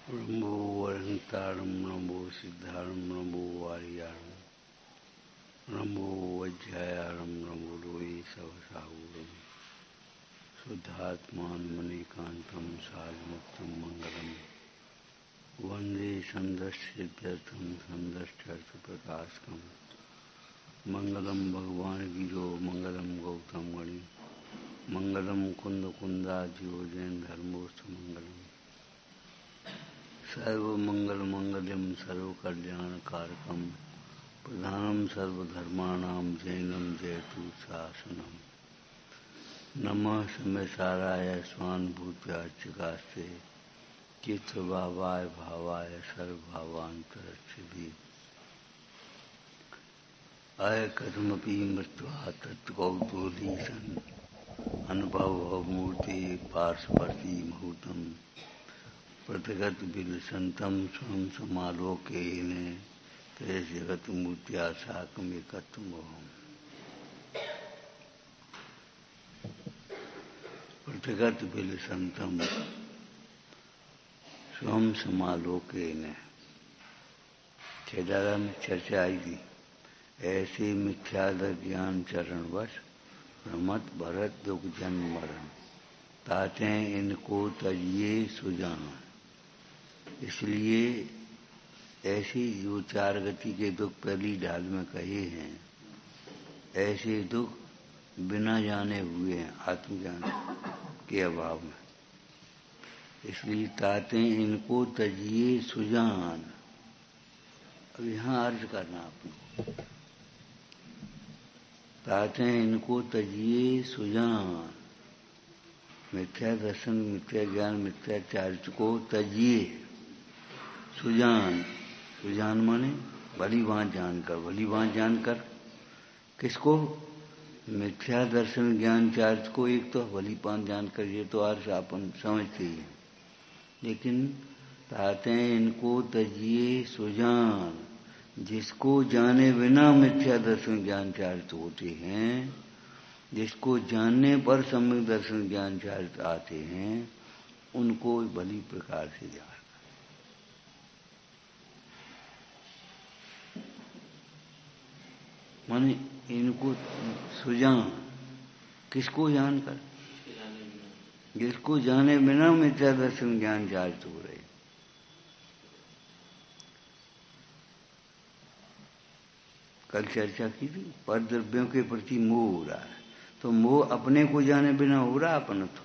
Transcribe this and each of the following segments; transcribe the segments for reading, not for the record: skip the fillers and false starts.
नमो वरहंतारं नमो सिद्धारं नमो वारियारं नमो वज्रायारं नमो लोये सवसाहुरं शुद्धात्मानमनेकान्तं सारमुक्तं मङ्गलम् वन्दे सन्दर्शयत्यर्थं सन्दर्शर्थप्रकाशकम् मङ्गलं भगवान् गिरो मङ्गलं गौतम गणि मङ्गलं कुन्दकुन्दाजियो जैन धर्मोऽस्तु मङ्गलम् सर्वमंगलमंगल्यं सर्वकल्याणकारकं प्रधानं सर्वधर्माणां जैनं जयतु शासनम् नमः सम्यसाराय स्वानुभूत्यार्चिकास्ते चित्तभावाय भावाय सर्वभावान्तरक्षिभिः आय कथमपि मृत्वा तत्कौतूहलीसन् अनुभवमूर्ति पार्श्ववर्ती मुहूर्तम् प्रतिगत बिलसंतम स्वयं समालोकेन ते जगत मूर्त्या साकमेकत्वमोहम् प्रतिगत बिलसंतम स्वयं समालोकेन छेदारा में चर्चा आई थी। ऐसे मिथ्यादर ज्ञान चरणवश भ्रमत भरत दुख जन्म मरण ताते इनको तजिए सुजान। इसलिए ऐसे जो चार गति के दुख पहली ढाल में कहे हैं, ऐसे दुख बिना जाने हुए हैं आत्मज्ञान के अभाव में। इसलिए ताते इनको तजिए सुजान। अब यहाँ अर्ज करना आपको, ताते इनको तजिए सुजान। मिथ्या दर्शन, मिथ्या ज्ञान, मिथ्याचार्य को तजिए सुजान। सुजान माने भली भांति जानकर। भली भांति जानकर किसको? मिथ्या दर्शन ज्ञान चार्ज को। एक तो भली भांति जानकर, ये तो अर्थ अपन समझते ही हैं। लेकिन ताते इनको तजिए सुजान, जिसको जाने बिना मिथ्या दर्शन ज्ञान चार्ज होते हैं, जिसको जानने पर सम्यक दर्शन ज्ञान चार्ज आते हैं, उनको भली प्रकार से जान। माने इनको सुजान, किसको जानकर? जिसको जाने बिना मिथ्या दर्शन ज्ञान चार्ज हो रहे। कल चर्चा की थी, पर द्रव्यों के प्रति मोह हो रहा है। तो मोह अपने को जाने बिना हो रहा अपन तो।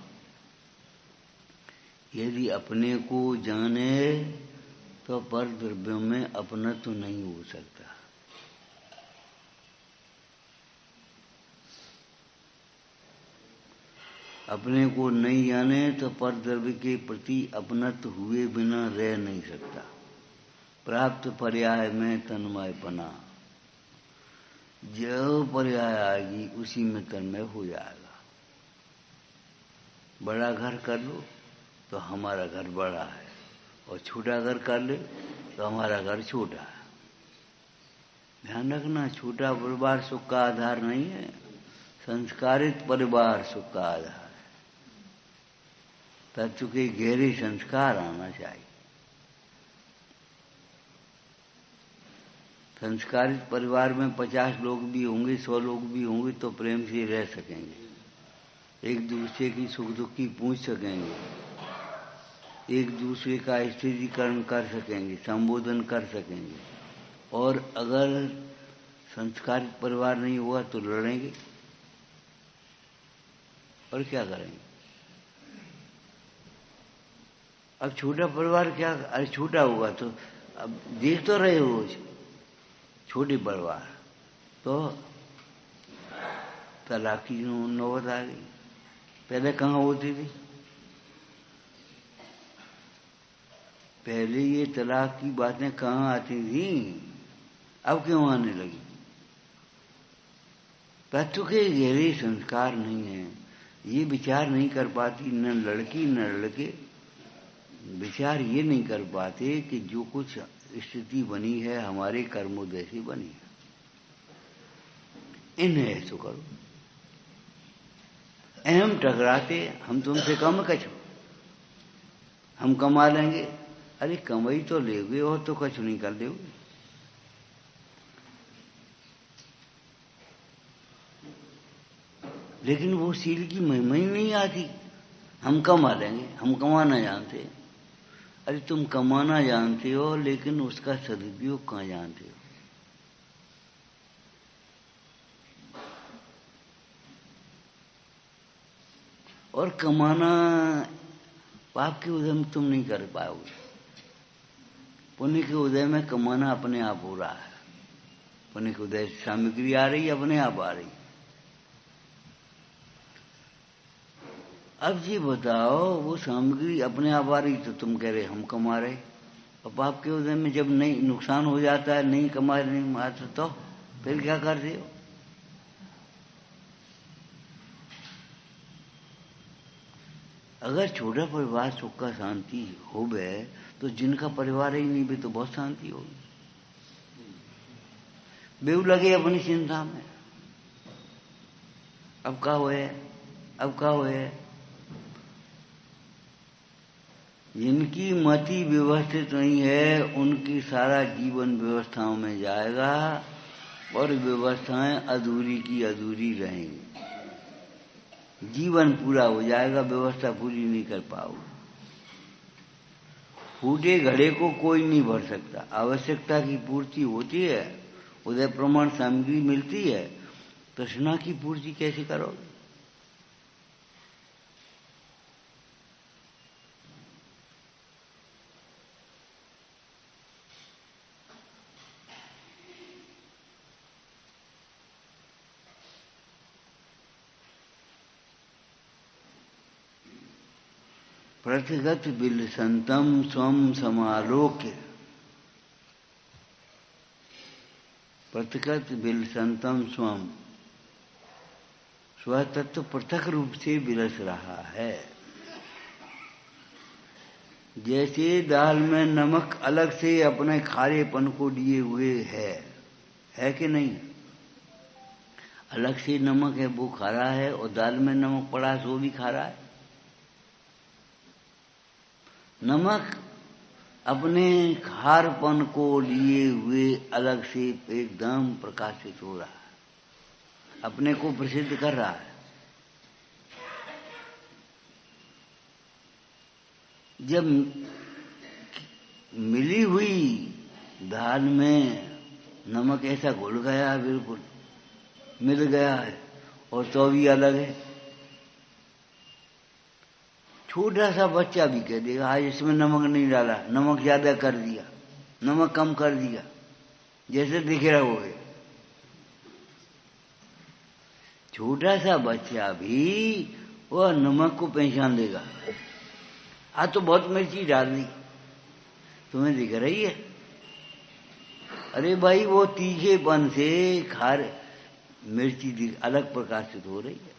यदि अपने को जाने तो पर द्रव्यों में अपना तो नहीं हो सकता। अपने को नहीं जाने तो पर द्रव्य के प्रति अपनत्व हुए बिना रह नहीं सकता। प्राप्त पर्याय में तन्मयपना, जो पर्याय आएगी उसी में तन्मय हो जाएगा। बड़ा घर कर लो तो हमारा घर बड़ा है, और छोटा घर कर ले तो हमारा घर छोटा है। ध्यान रखना, छोटा परिवार सुख का आधार नहीं है, संस्कारित परिवार सुख का आधार है। तत्व के गहरे संस्कार आना चाहिए। संस्कारित परिवार में 50 लोग भी होंगे, 100 लोग भी होंगे तो प्रेम से रह सकेंगे, एक दूसरे की सुख दुख की पूछ सकेंगे, एक दूसरे का स्थिरीकरण कर सकेंगे, संबोधन कर सकेंगे। और अगर संस्कारित परिवार नहीं हुआ तो लड़ेंगे और क्या करेंगे। अब छोटा परिवार क्या, अरे छोटा होगा तो अब देख तो रहे हो, छोटे परिवार तो तलाक की नौबत आ गई। पहले कहाँ होती थी? पहले ये तलाक की बातें कहाँ आती थी, अब क्यों आने लगी? तत्व के गहरे संस्कार नहीं है, ये विचार नहीं कर पाती न लड़की न लड़के। विचार ये नहीं कर पाते कि जो कुछ स्थिति बनी है हमारे कर्मोदय से बनी है, इन्हें ऐसो करो। अहम टकराते, हम तुमसे कम कछो, हम कमा लेंगे, अरे कमाई तो लेगे और तो कुछ नहीं कर दोगे। लेकिन वो सील की महिमा ही नहीं आती। हम कमा लेंगे, हम कमाना जानते। अरे तुम कमाना जानते हो लेकिन उसका सदुपयोग कहाँ जानते हो। और कमाना पाप के उदय में तुम नहीं कर पाओगे। पुण्य के उदय में कमाना अपने आप हो रहा है। पुण्य के उदय सामग्री आ रही, अपने आप आ रही। अब ये बताओ, वो सामग्री अपने आप आ रही तो तुम कह रहे हम कमा रहे। और पाप के उदय में जब नहीं नुकसान हो जाता है, नहीं कमा नहीं मारते, तो फिर क्या करते हो। अगर छोटा परिवार सुख का शांति हो गए तो जिनका परिवार ही नहीं भी तो बहुत शांति होगी। बेऊ लगे अपनी चिंता में, अब क्या हुए, अब क्या हुए। जिनकी मति व्यवस्थित नहीं है उनकी सारा जीवन व्यवस्थाओं में जाएगा और व्यवस्थाएं अधूरी की अधूरी रहेंगी। जीवन पूरा हो जाएगा, व्यवस्था पूरी नहीं कर पाओगे। फूटे घड़े को कोई नहीं भर सकता। आवश्यकता की पूर्ति होती है, उदय प्रमाण सामग्री मिलती है, तृष्णा की पूर्ति कैसे करोगे। प्रथगत बिलसंतम स्वम समालोक्य। प्रथगत बिलसंतम स्वम, स्वतत्व पृथक रूप से बिलस रहा है। जैसे दाल में नमक अलग से अपने खारेपन को लिए हुए है कि नहीं। अलग से नमक है वो खारा है, और दाल में नमक पड़ा है वो भी खारा है। नमक अपने खारपन को लिए हुए अलग से एकदम प्रकाशित हो रहा है, अपने को प्रसिद्ध कर रहा है। जब मिली हुई दाल में नमक ऐसा घुल गया, बिल्कुल मिल गया है, और तो भी अलग है। छोटा सा बच्चा भी कह देगा आज इसमें नमक नहीं डाला, नमक ज्यादा कर दिया, नमक कम कर दिया, जैसे दिख रहा हो। छोटा सा बच्चा भी वह नमक को पहचान देगा। आज तो बहुत मिर्ची डाल दी, तुम्हें दिख रही है। अरे भाई वो तीखेपन से खार मिर्ची अलग प्रकाशित हो रही है।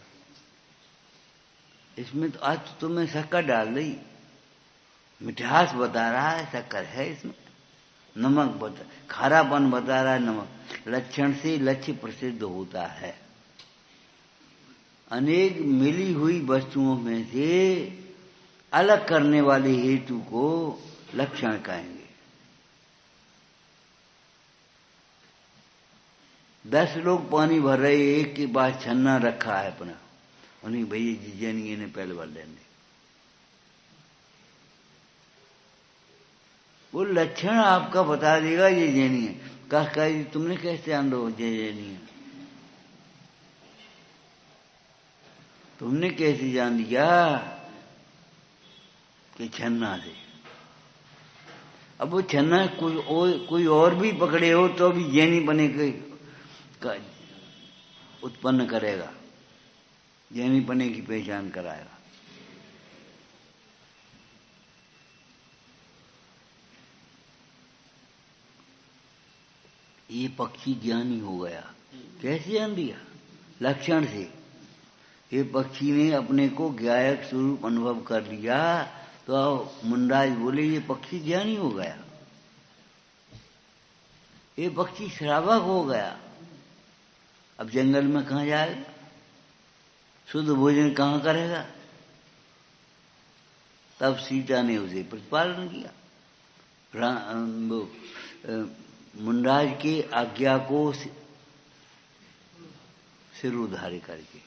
इसमें तो आज तो तुम्हें शक्कर डाल दी, मिठास बता रहा है, शक्कर है इसमें, नमक बता, खारापन बता रहा है नमक। लक्षण से लक्ष्य प्रसिद्ध होता है। अनेक मिली हुई वस्तुओं में से अलग करने वाले हेतु को लक्षण कहेंगे। 10 लोग पानी भर रहे, एक के पास छन्ना रखा है अपना, उन्हें भैया जीजानी ने पहले भर लेने। वो लक्षण आपका बता देगा ये जैनी है। कहा तुमने कैसे जान लो ये जैनी है, तुमने कैसे जान लिया कि छन्ना से। अब वो छन्ना कोई और भी पकड़े हो तो भी जैनी बने का उत्पन्न करेगा, जैनी पने की पहचान कराएगा। ये पक्षी ज्ञानी हो गया। कैसे जान दिया? लक्षण से। ये पक्षी ने अपने को गायक स्वरूप अनुभव कर लिया तो मुंडाज बोले ये पक्षी ज्ञानी हो गया, ये पक्षी श्रावक हो गया। अब जंगल में कहाँ जाएगा, शुद्ध भोजन कहाँ करेगा। तब सीता ने उसे प्रतिपालन किया। मुंडराज की आज्ञा को सिर उधारे करके।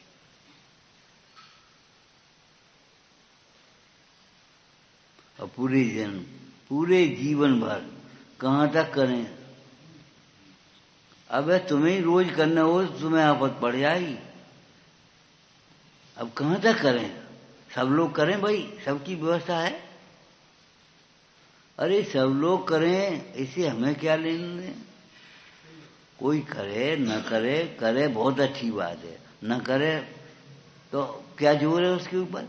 और पूरे जीवन भर कहाँ तक करें? अबे तुम्हें रोज करना हो तो तुम्हें आफत पड़ जाएगी। अब कहाँ तक करें? सब लोग करें भाई, सबकी व्यवस्था है। अरे सब लोग करें, इसे हमें क्या लेना है? कोई करे न करे, करे बहुत अच्छी बात है, न करे तो क्या जोर है उसके ऊपर?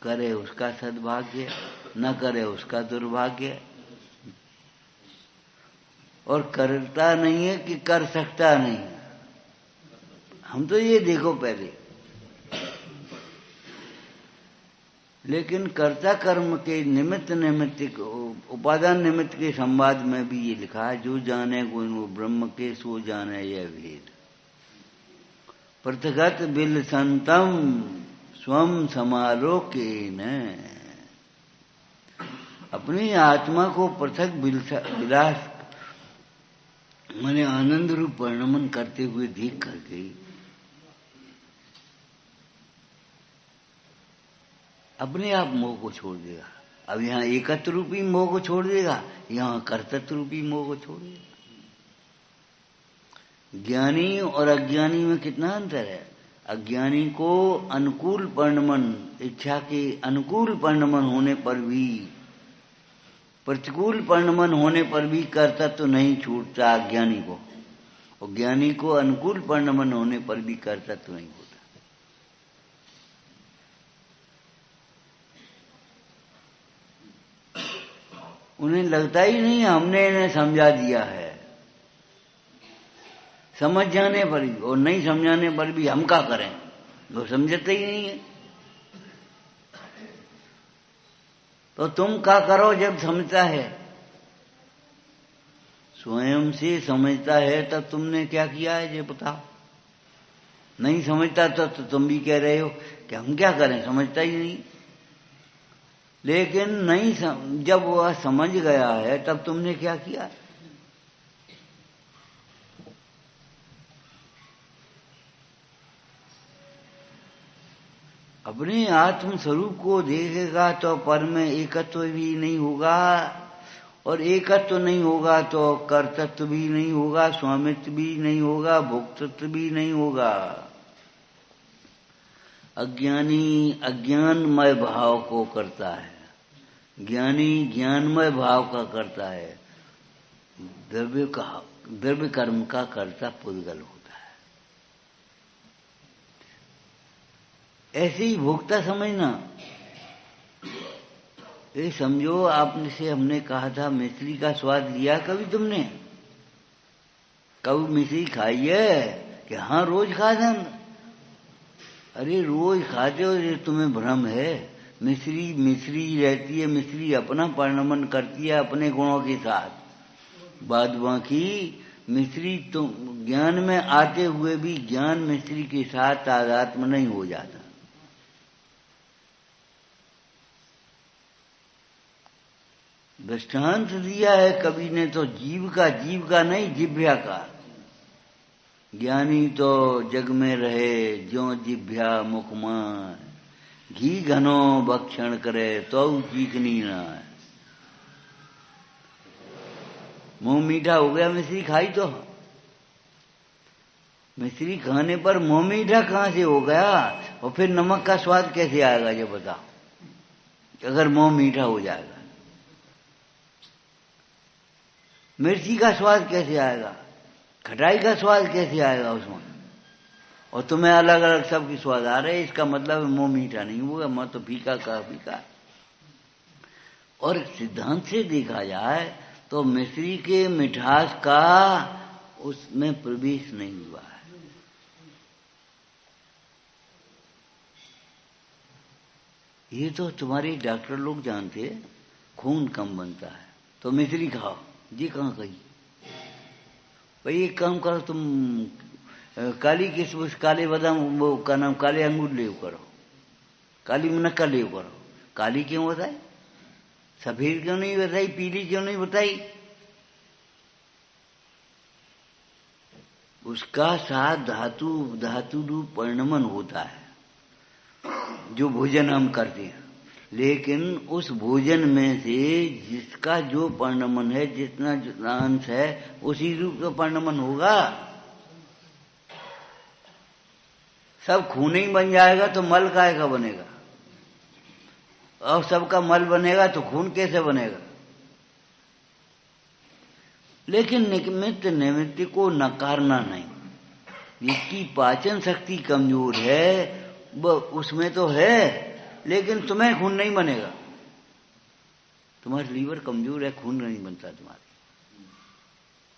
करे उसका सद्भाग्य, न करे उसका दुर्भाग्य। और करता नहीं है कि कर सकता नहीं। हम तो ये देखो पहले, लेकिन कर्ता कर्म के निमित्त उपादान निमित्त के संवाद में भी ये लिखा है, जो जाने कोई वो ब्रह्म के सो जाने यह भेद। पृथगत बिल संतम स्वम समालोकेन। अपनी आत्मा को पृथक विलास मैंने आनंद रूप वर्णन करते हुए देख करके अपने आप मोह को छोड़ देगा। अब यहाँ एकत्व रूपी मोह को छोड़ देगा, यहाँ कर्तृत्व रूपी मोह को छोड़ देगा। ज्ञानी और अज्ञानी में कितना अंतर है? अज्ञानी को अनुकूल परिणमन, इच्छा के अनुकूल परिणमन होने पर भी, प्रतिकूल परिणमन होने पर भी कर्तव्य तो नहीं छूटता अज्ञानी को, और ज्ञानी को अनुकूल परिणमन होने पर भी कर्तव्य तो नहीं होता। उन्हें लगता ही नहीं हमने इन्हें समझा दिया है। समझ जाने पर भी और नहीं समझाने पर भी हम क्या करें? वो समझते ही नहीं है। तो तुम क्या करो जब समझता है? स्वयं से समझता है तब तुमने क्या किया है ये बताओ। नहीं समझता तो तुम भी कह रहे हो कि हम क्या करें, समझता ही नहीं। लेकिन नहीं जब वह समझ गया है तब तुमने क्या किया? अपने आत्म स्वरूप को देखेगा तो पर में एकत्व भी नहीं होगा, और एकत्व नहीं होगा तो कर्तृत्व भी नहीं होगा, स्वामित्व भी नहीं होगा, भोक्तृत्व भी नहीं होगा। अज्ञानी अज्ञानमय भाव को करता है, ज्ञानी ज्ञानमय भाव का करता है। द्रव्य कर्म का कर्ता पुद्गल होता है। ऐसे ही भोक्ता समझना। ये समझो आपने से हमने कहा था मिश्री का स्वाद लिया कभी तुमने? कभी मिश्री खाई है? कि हाँ रोज खाता। अरे रोज खाते हो, ये तुम्हें भ्रम है। मिश्री रहती है, मिश्री अपना परिणमन करती है अपने गुणों के साथ। बाद बाकी मिश्री तो ज्ञान में आते हुए भी ज्ञान मिश्री के साथ तादात्म्य नहीं हो जाता। दृष्टांत दिया है कवि ने तो जीव का नहीं, जिभ्या का। ज्ञानी तो जग में रहे ज्यों जिभ्या मुखमान, घी घनो भक्षण करे तो चीकनी ना है। मुंह मीठा हो गया मिश्री खाई तो। मिश्री खाने पर मुंह मीठा कहां से हो गया? और फिर नमक का स्वाद कैसे आएगा ये बताओ, अगर मुंह मीठा हो जाएगा? मिर्ची का स्वाद कैसे आएगा? खटाई का स्वाद कैसे आएगा उसमें? और तुम्हें अलग अलग सबके स्वाद आ रहे, इसका मतलब मुंह मीठा नहीं होगा, मुंह तो फीका का फीका। और सिद्धांत से देखा जाए तो मिश्री के मिठास का उसमें प्रवेश नहीं हुआ है। ये तो तुम्हारे डॉक्टर लोग जानते हैं, खून कम बनता है तो मिश्री खाओ। जी कहाँ कही? भाई एक काम करो, तुम काली किस्म काले बादाम वो का नाम काले अंगूर ले करो, काली मुनक्का ले करो, काली क्यों बताई? सफेद क्यों नहीं बताई? पीली क्यों नहीं बताई? उसका साथ धातु रूप परिणमन होता है जो भोजन हम करते हैं। लेकिन उस भोजन में से जिसका जो परिणमन है, जितना जितना अंश है, उसी रूप का परिणमन होगा। सब खून ही बन जाएगा तो मल काहे का बनेगा? और सबका मल बनेगा तो खून कैसे बनेगा? लेकिन निमित्त निमित्त को नकारना नहीं। जिसकी पाचन शक्ति कमजोर है वो उसमें तो है, लेकिन तुम्हें खून नहीं बनेगा। तुम्हारी लीवर कमजोर है, खून नहीं बनता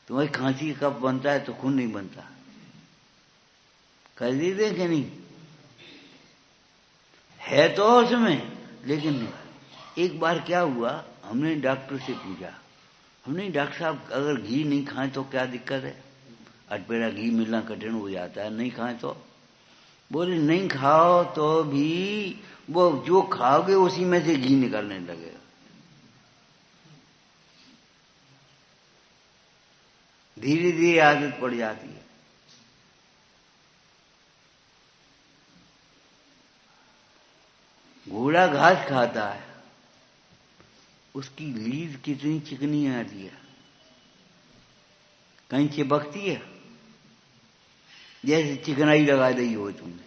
तुम्हारी खांसी कब बनता है तो खून नहीं बनता। कर दी दे कि नहीं? है तो उसमें, लेकिन नहीं। एक बार क्या हुआ, हमने डॉक्टर से पूछा, हमने डॉक्टर साहब अगर घी नहीं खाएं तो क्या दिक्कत है? अटपेरा घी मिलना कठिन हो जाता है, नहीं खाएं तो? बोले नहीं खाओ तो भी वो जो खाओगे उसी में से घी निकलने लगेगा। धीरे धीरे आदत पड़ जाती है। घोड़ा घास खाता है, उसकी लीद कितनी चिकनी आती है, कहीं चिपकती है? जैसे चिकनाई लगा दी हो तुमने।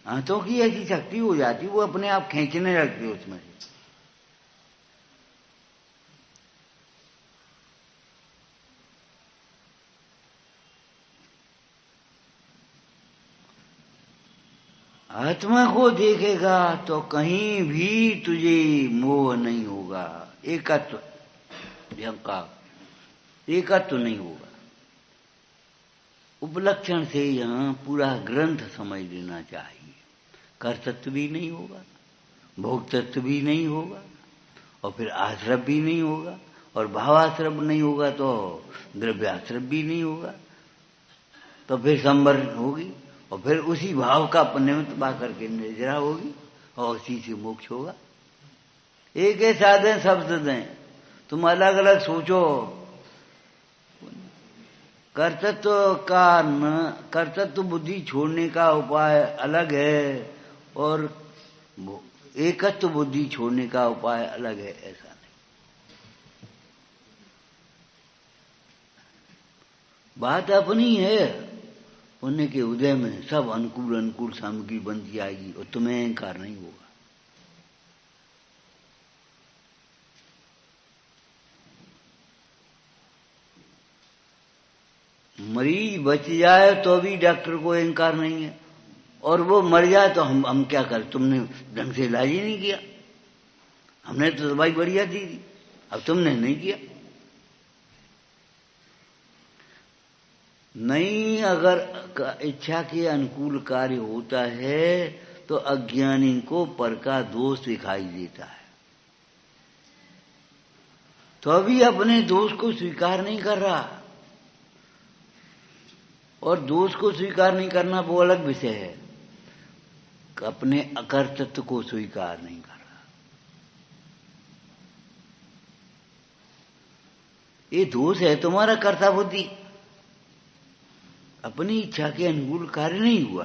हाथों की ऐसी शक्ति हो जाती, वो अपने आप खींचने लगती है उसमें से। आत्मा को देखेगा तो कहीं भी तुझे मोह नहीं होगा, एकत्व एकत्व नहीं होगा। उपलक्षण से यहां पूरा ग्रंथ समझ लेना चाहिए। कर्तृत्व भी नहीं होगा, भोक्तृत्व भी नहीं होगा, और फिर आश्रम भी नहीं होगा, और भावाश्रम नहीं होगा तो द्रव्याश्रम भी नहीं होगा। तो फिर संवर होगी, और फिर उसी भाव का निमित्त पा करके निर्जरा होगी, और उसी से मोक्ष होगा। एक ही साधन शब्द दें, तुम अलग अलग सोचो। कर्तृत्व बुद्धि छोड़ने का उपाय अलग है, और एकत्व बुद्धि छोड़ने का उपाय अलग है, ऐसा नहीं। बात अपनी है। उनके उदय में सब अनुकूल सामग्री बनती आएगी, और तुम्हें अहंकार नहीं होगा। मरीज बच जाए तो भी डॉक्टर को अहंकार नहीं है, और वो मर जाए तो हम क्या करें? तुमने ढंग से इलाज ही नहीं किया, हमने तो दवाई बढ़िया दी थी, अब तुमने नहीं किया। नहीं, अगर इच्छा के अनुकूल कार्य होता है तो अज्ञानी को पर का दोष दिखाई देता है, तो अभी अपने दोष को स्वीकार नहीं कर रहा। और दोष को स्वीकार नहीं करना वो अलग विषय है, अपने अकर्तृत्व को स्वीकार नहीं कर रहा। ये दोष है तुम्हारा कर्ता बुद्धि। अपनी इच्छा के अनुकूल कार्य नहीं हुआ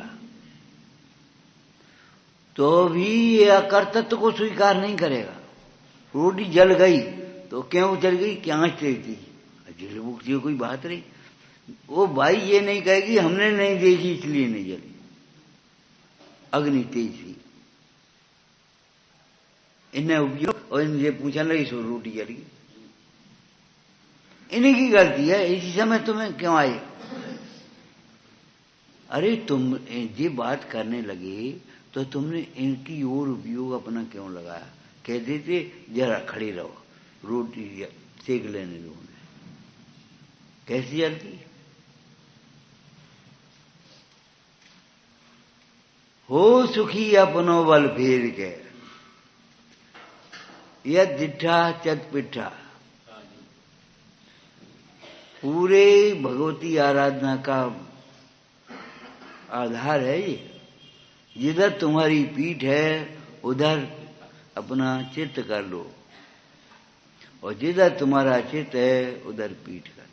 तो भी ये अकर्तृत्व को स्वीकार नहीं करेगा। रोटी जल गई तो क्यों जल गई? क्या आंच तेज थी, जल बुकती कोई बात नहीं। वो भाई ये नहीं कहेगी हमने नहीं देखी इसलिए नहीं जली, अग्नि तेज थी। इन्हें उपयोग और इनसे पूछा लगी सो रोटी जल गई। इन्हीं की गलती है, इसी समय तुम्हें क्यों आए? अरे तुम ये बात करने लगे तो तुमने इनकी ओर उपयोग अपना क्यों लगाया? कह देते जरा खड़े रहो, रोटी सेक लेने दो। कैसी जल्दी हो सुखी अपनो बल फेर के, यह दिठा चत पिठा। पूरे भगवती आराधना का आधार है ये। जिधर तुम्हारी पीठ है उधर अपना चित्त कर लो, और जिधर तुम्हारा चित्त है उधर पीठ कर लो।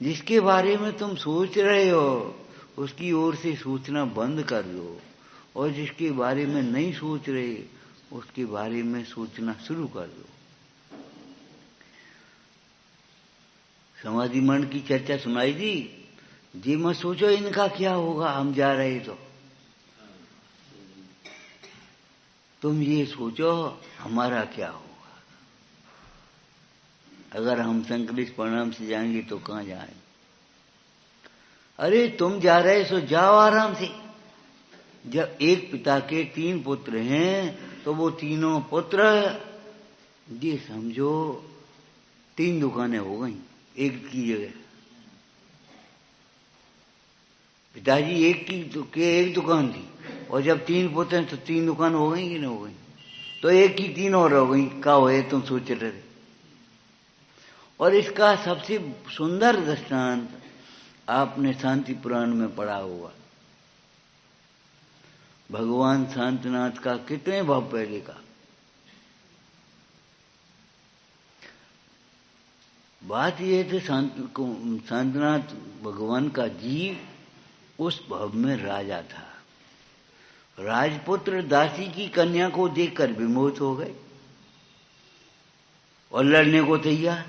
जिसके बारे में तुम सोच रहे हो उसकी ओर से सोचना बंद कर दो, और जिसके बारे में नहीं सोच रहे उसके बारे में सोचना शुरू कर दो। समाधि मंड की चर्चा सुनाई दी। जी मत सोचो इनका क्या होगा, हम जा रहे तो तुम ये सोचो हमारा क्या होगा। अगर हम संकलित परिणाम से जाएंगे तो कहाँ जाएंगे? अरे तुम जा रहे सो जाओ आराम से। जब एक पिता के 3 पुत्र हैं तो वो तीनों पुत्र, ये समझो 3 दुकानें हो गई एक की जगह। पिताजी एक दुकान थी, और जब 3 पुत्र हैं तो 3 दुकान हो गई कि नहीं हो गई? तो एक की 3 और हो गई। क्या हो तुम सोच रहे थे? और इसका सबसे सुंदर दृष्टांत आपने शांति पुराण में पढ़ा होगा। भगवान शांतिनाथ का कितने भाव पहले का बात यह थे। शांतिनाथ भगवान का जीव उस भव में राजा था। राजपुत्र दासी की कन्या को देखकर विमोहित हो गए और लड़ने को तैयार,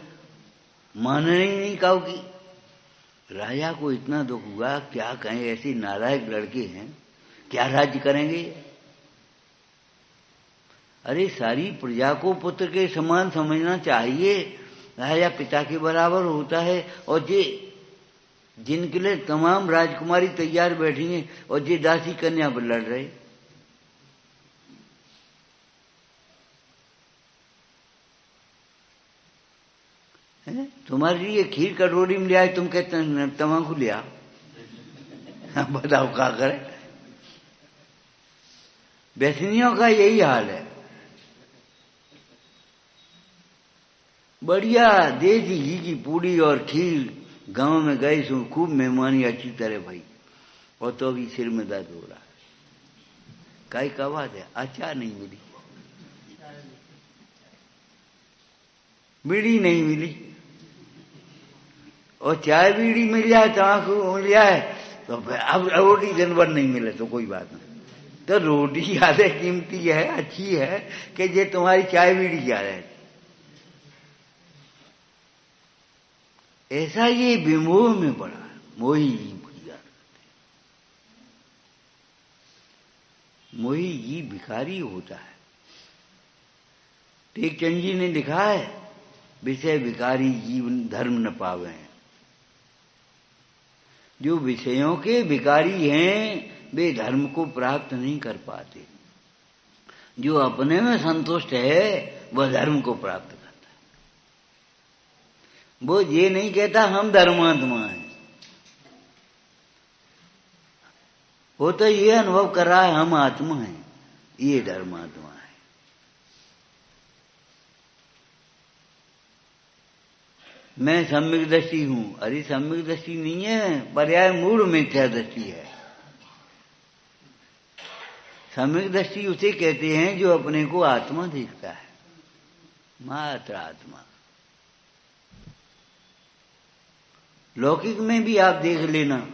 मानने ही नहीं काऊ की। राजा को इतना दुख हुआ, क्या कहें ऐसे नालायक लड़के हैं, क्या राज्य करेंगे? अरे सारी प्रजा को पुत्र के समान समझना चाहिए। राजा पिता के बराबर होता है, और जिनके लिए तमाम राजकुमारी तैयार बैठी हैं और ये दासी कन्या पर लड़ रहे। तुम्हारे लिए खीर कटोरी में ले आए, तुम कहते हैं तमाकू ले आओ। बताओ क्या करें? व्यसनियों का यही हाल है। बढ़िया देसी घी की पूड़ी और खीर गांव में गए सो खूब मेहमानी अच्छी तरह भाई, और तो अभी सिर में दर्द हो रहा है। काई का बात है? अचार नहीं मिली, बीड़ी नहीं मिली, और चाय बीड़ी मिल जाए, तम्बाकू मिल जाए, तो अब रोटी दिन भर नहीं मिले तो कोई बात नहीं। तो रोटी ज्यादा कीमती है, अच्छी है, कि ये तुम्हारी चाय बीड़ी क्या है। ऐसा ये विमोह में पड़ा है, मोही जीव की याद। मोही जीव भिखारी होता है। टेकचंद जी ने लिखा है, विषय भिखारी जीवन धर्म न पावे हैं। जो विषयों के भिखारी हैं वे धर्म को प्राप्त नहीं कर पाते। जो अपने में संतुष्ट है वह धर्म को प्राप्त करता है। वो ये नहीं कहता हम धर्मात्मा हैं, वो तो ये अनुभव कर रहा है हम आत्मा हैं, ये धर्मात्मा है। मैं सम्यक दृष्टि हूं। अरे सम्यक दृष्टि नहीं है, पर्याय मूढ़ मिथ्या दृष्टि है। सम्यक दृष्टि उसे कहते हैं जो अपने को आत्मा देखता है, मात्र आत्मा। लौकिक में भी आप देख लेना,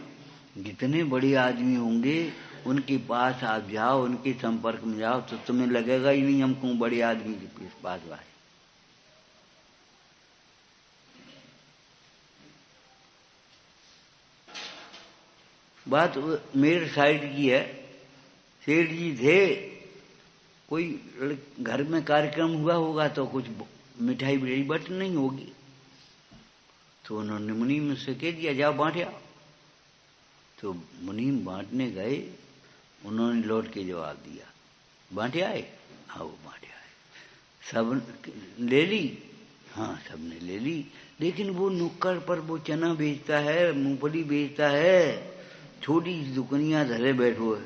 जितने बड़े आदमी होंगे उनके पास आप जाओ, उनके संपर्क में जाओ, तो तुम्हें लगेगा ही नहीं हम कौन बड़े आदमी के पास आए। बात मेरे साइड की है। सेठ जी थे, कोई घर में कार्यक्रम हुआ होगा तो कुछ मिठाई बिठाई बट नहीं होगी, तो उन्होंने मुनीम से कह दिया जाओ बांट आओ। तो मुनीम बांटने गए, उन्होंने लौट के जवाब दिया बांटे आए? हाँ वो बांटे आए। सब ले ली? हाँ सबने ले ली। लेकिन वो नुक्कड़ पर वो चना बेचता है, मूंगफली बेचता है, छोटी दुकानियां धरे बैठो है,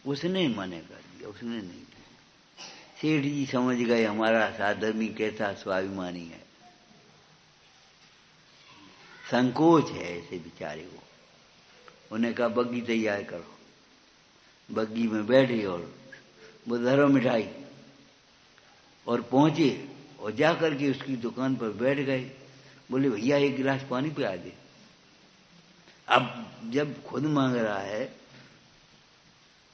उसने मने कर दिया, उसने नहीं दिया। सेठ जी समझ गए हमारा साधर्मी कैसा स्वाभिमानी है, संकोच है ऐसे बेचारे को। उन्हें कहा बग्गी तैयार करो। बग्गी में बैठे और वो धरो मिठाई और पहुंचे और जाकर के उसकी दुकान पर बैठ गए। बोले भैया एक गिलास पानी पिला दे। अब जब खुद मांग रहा है,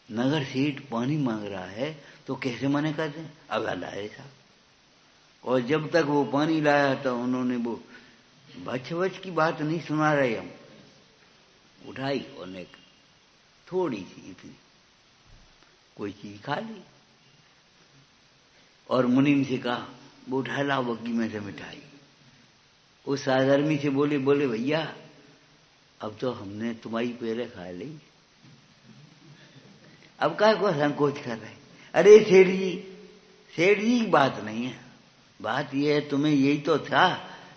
नगर सेठ पानी मांग रहा है, तो कैसे मना कर दें? अब लाए साहब। और जब तक वो पानी लाया तो उन्होंने वो बच की बात नहीं सुना रहे हम, उठाई और ने थोड़ी सी इतनी कोई चीज खा ली और मुनीम से कहा वो उठा लाओ बग्गी में से मिठाई। उस साधर्मी से बोले भैया अब तो हमने तुम्हारी पैरे खा ली, अब काय को संकोच कर रहे? अरे सेठ जी की बात नहीं है, बात यह है तुम्हें यही तो था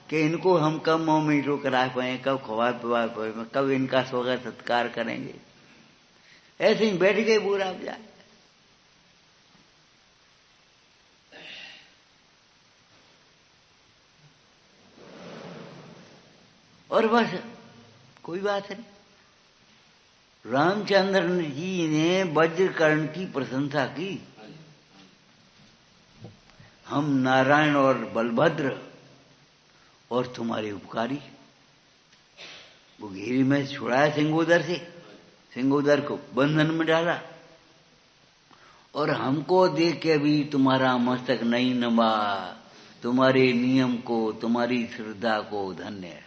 कि इनको हम कब मुंह मीठो करा पाए, कब खवा पिवा पाए, कब इनका स्वागत सत्कार करेंगे। ऐसे ही बैठ गए बुरा जाए। और बस कोई बात नहीं। रामचंद्र जी ने वज्रकर्ण की प्रशंसा की। हम नारायण और बलभद्र और तुम्हारे उपकारी। वो घेरी में छुड़ाया सिंगोदर से, सिंगोदर को बंधन में डाला और हमको देख के भी तुम्हारा मस्तक नहीं नवा। तुम्हारे नियम को, तुम्हारी श्रद्धा को धन्य है।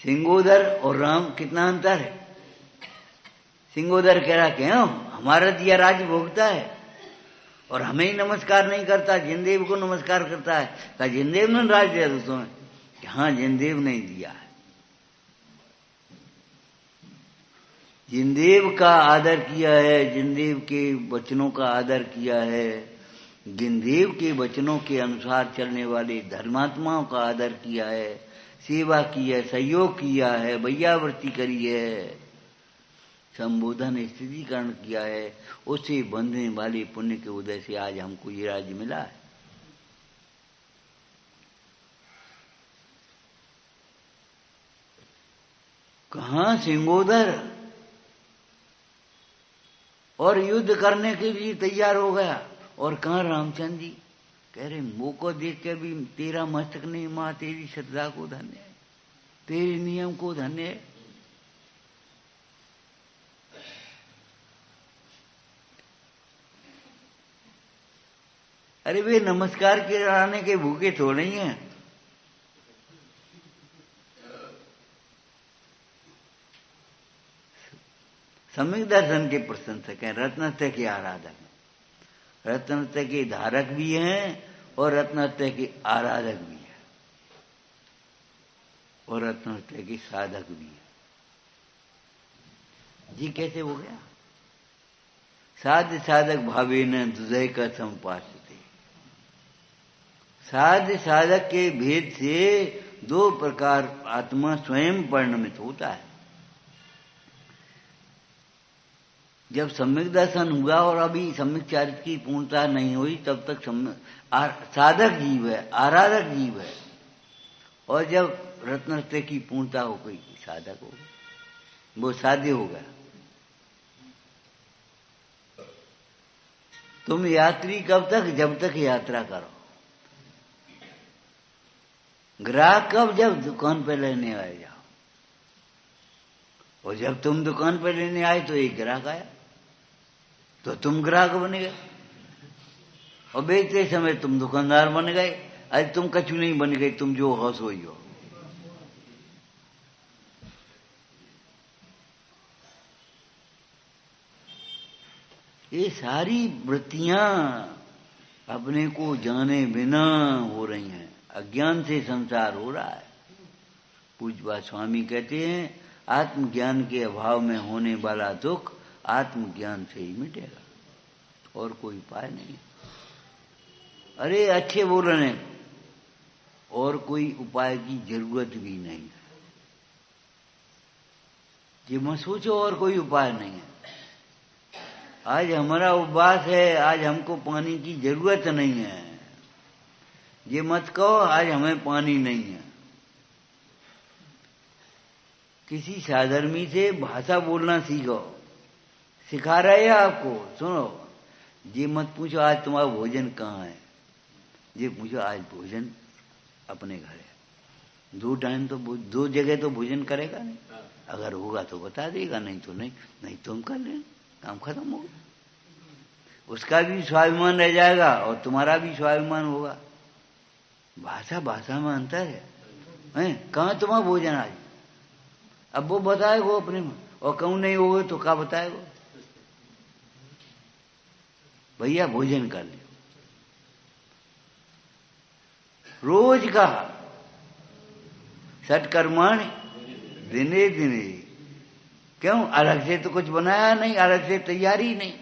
सिंगोदर और राम कितना अंतर है? सिंगोदर कह रहा क्यों हमारा दिया राज्य भोगता है और हमें ही नमस्कार नहीं करता, जिनदेव को नमस्कार करता है। कहा जिनदेव ने राज्य दिया दोस्तों? हाँ, जिनदेव नहीं दिया है। जिनदेव का आदर किया है, जिनदेव के वचनों का आदर किया है, जिनदेव के वचनों के अनुसार चलने वाले धर्मात्माओं का आदर किया है, सेवा की है, सहयोग किया है, भैयावृत्ति करी है, संबोधन स्थितिकरण किया है, उससे बंधने वाले पुण्य के उदय से आज हमको ये राज्य मिला है। कहां सिंगोदर और युद्ध करने के लिए तैयार हो गया और कहां रामचंद्र जी कह रहे मुंह को देख के भी तेरा मस्तक नहीं मां, तेरी श्रद्धा को धन्य है, तेरे नियम को धन्य है। अरे वे नमस्कार के कराने के भूखे थोड़े ही हैं। सम्यक दर्शन के प्रशंसक हैं, रत्नत्रय के आराधक, रत्नत्रय के धारक भी हैं और रत्नत्रय के आराधक भी हैं और रत्नत्रय के साधक भी हैं। जी कैसे हो गया? साध्य साधक भावे न हृदय का संपास। साध्य साधक के भेद से दो प्रकार आत्मा स्वयं परिणमित होता है। जब सम्यक दर्शन हुआ और अभी सम्यक चारित्र की पूर्णता नहीं हुई तब तक साधक जीव है, आराधक जीव है, और जब रत्नत्रय की पूर्णता हो गई साधक हो गया, वो साध्य हो गया। तुम यात्री कब तक? जब तक यात्रा करो। ग्राहक कब? जब दुकान पर लेने आए जाओ, और जब तुम दुकान पर लेने आए तो एक ग्राहक आया तो तुम ग्राहक बन गए, और बेचते समय तुम दुकानदार बन गए। अरे तुम कछु नहीं बन गए, तुम जो हो सो ही हो। ये सारी वृत्तियां अपने को जाने बिना हो रही हैं, अज्ञान से संसार हो रहा है। पूज्य स्वामी कहते हैं आत्मज्ञान के अभाव में होने वाला दुख आत्मज्ञान से ही मिटेगा, और कोई उपाय नहीं। अरे अच्छे बोल रहे हैं, और कोई उपाय की जरूरत भी नहीं है। ये मत सोचो और कोई उपाय नहीं है। आज हमारा उपवास है, आज हमको पानी की जरूरत नहीं है। ये मत कहो आज हमें पानी नहीं है। किसी साधर्मी से भाषा बोलना सीखो। सिखा रहे हैं आपको। सुनो, ये मत पूछो आज तुम्हारा भोजन कहाँ है, ये पूछो आज भोजन अपने घर है। 2 टाइम तो 2 जगह तो भोजन करेगा नहीं। अगर होगा तो बता देगा, नहीं तो नहीं, नहीं तो हम कर लें, काम खत्म होगा। उसका भी स्वाभिमान रह जाएगा और तुम्हारा भी स्वाभिमान होगा। भाषा भाषा में अंतर है। कहाँ तुम्हारा भोजन आज? अब वो बताएगा अपने में, और कहूँ नहीं होगा तो क्या बताएगा? भैया भोजन कर लियो रोज का, सत्कर्माणि दिने दिने। क्यों? अलग से तो कुछ बनाया नहीं, अलग से तैयारी नहीं।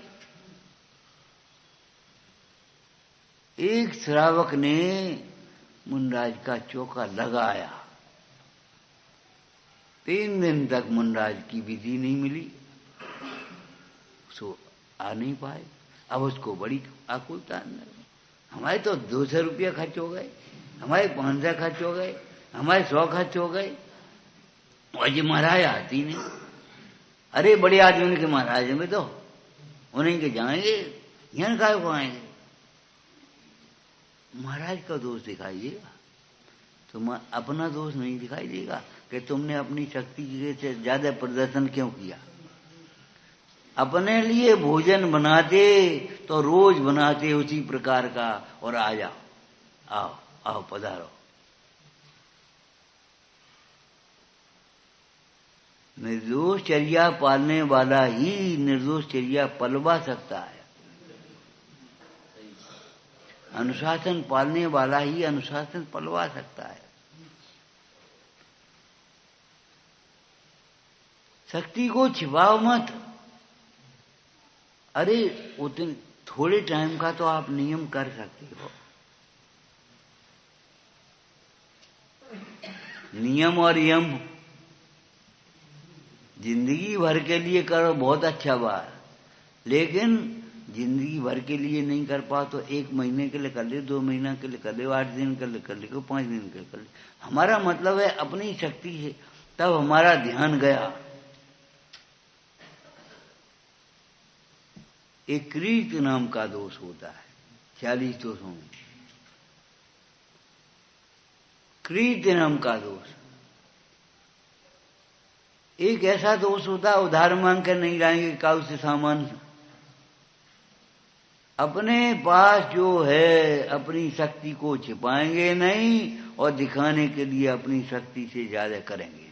एक श्रावक ने मुनराज का चौका लगाया, 3 दिन तक मुनराज की विधि नहीं मिली, सो आ नहीं पाए। अब उसको बड़ी आकुलता अंदर। हमारे तो 200 रुपया खर्च हो गए, हमारे 500 खर्च हो गए, हमारे 100 खर्च हो गए, और ये महाराज आती नहीं। अरे बड़े आदमी के महाराज में तो उन्हीं के जाएंगे, यहाँ काय को आएंगे? महाराज का दोष दिखाई देगा, तुम अपना दोष नहीं दिखाई देगा कि तुमने अपनी शक्ति से ज्यादा प्रदर्शन क्यों किया। अपने लिए भोजन बनाते तो रोज बनाते उसी प्रकार का, और आ जाओ, आओ आओ पधारो। निर्दोष चर्या पालने वाला ही निर्दोष चर्या पलवा सकता है। अनुशासन पालने वाला ही अनुशासन पलवा सकता है। शक्ति को छिपाओ मत। अरे उतने थोड़े टाइम का तो आप नियम कर सकते हो। नियम और यम जिंदगी भर के लिए करो, बहुत अच्छा बात, लेकिन जिंदगी भर के लिए नहीं कर पाओ तो 1 महीने के लिए कर ले, 2 महीना के लिए कर ले, 8 दिन के लिए कर ले, 5 दिन के लिए कर ले। हमारा मतलब है अपनी शक्ति है, तब हमारा ध्यान गया। एक क्रीत नाम का दोष होता है 40 दोषों में। क्रीत नाम का दोष एक ऐसा दोष होता है, उधार मांग कर नहीं लाएंगे काउ से सामान। अपने पास जो है अपनी शक्ति को छिपाएंगे नहीं, और दिखाने के लिए अपनी शक्ति से ज्यादा करेंगे नहीं।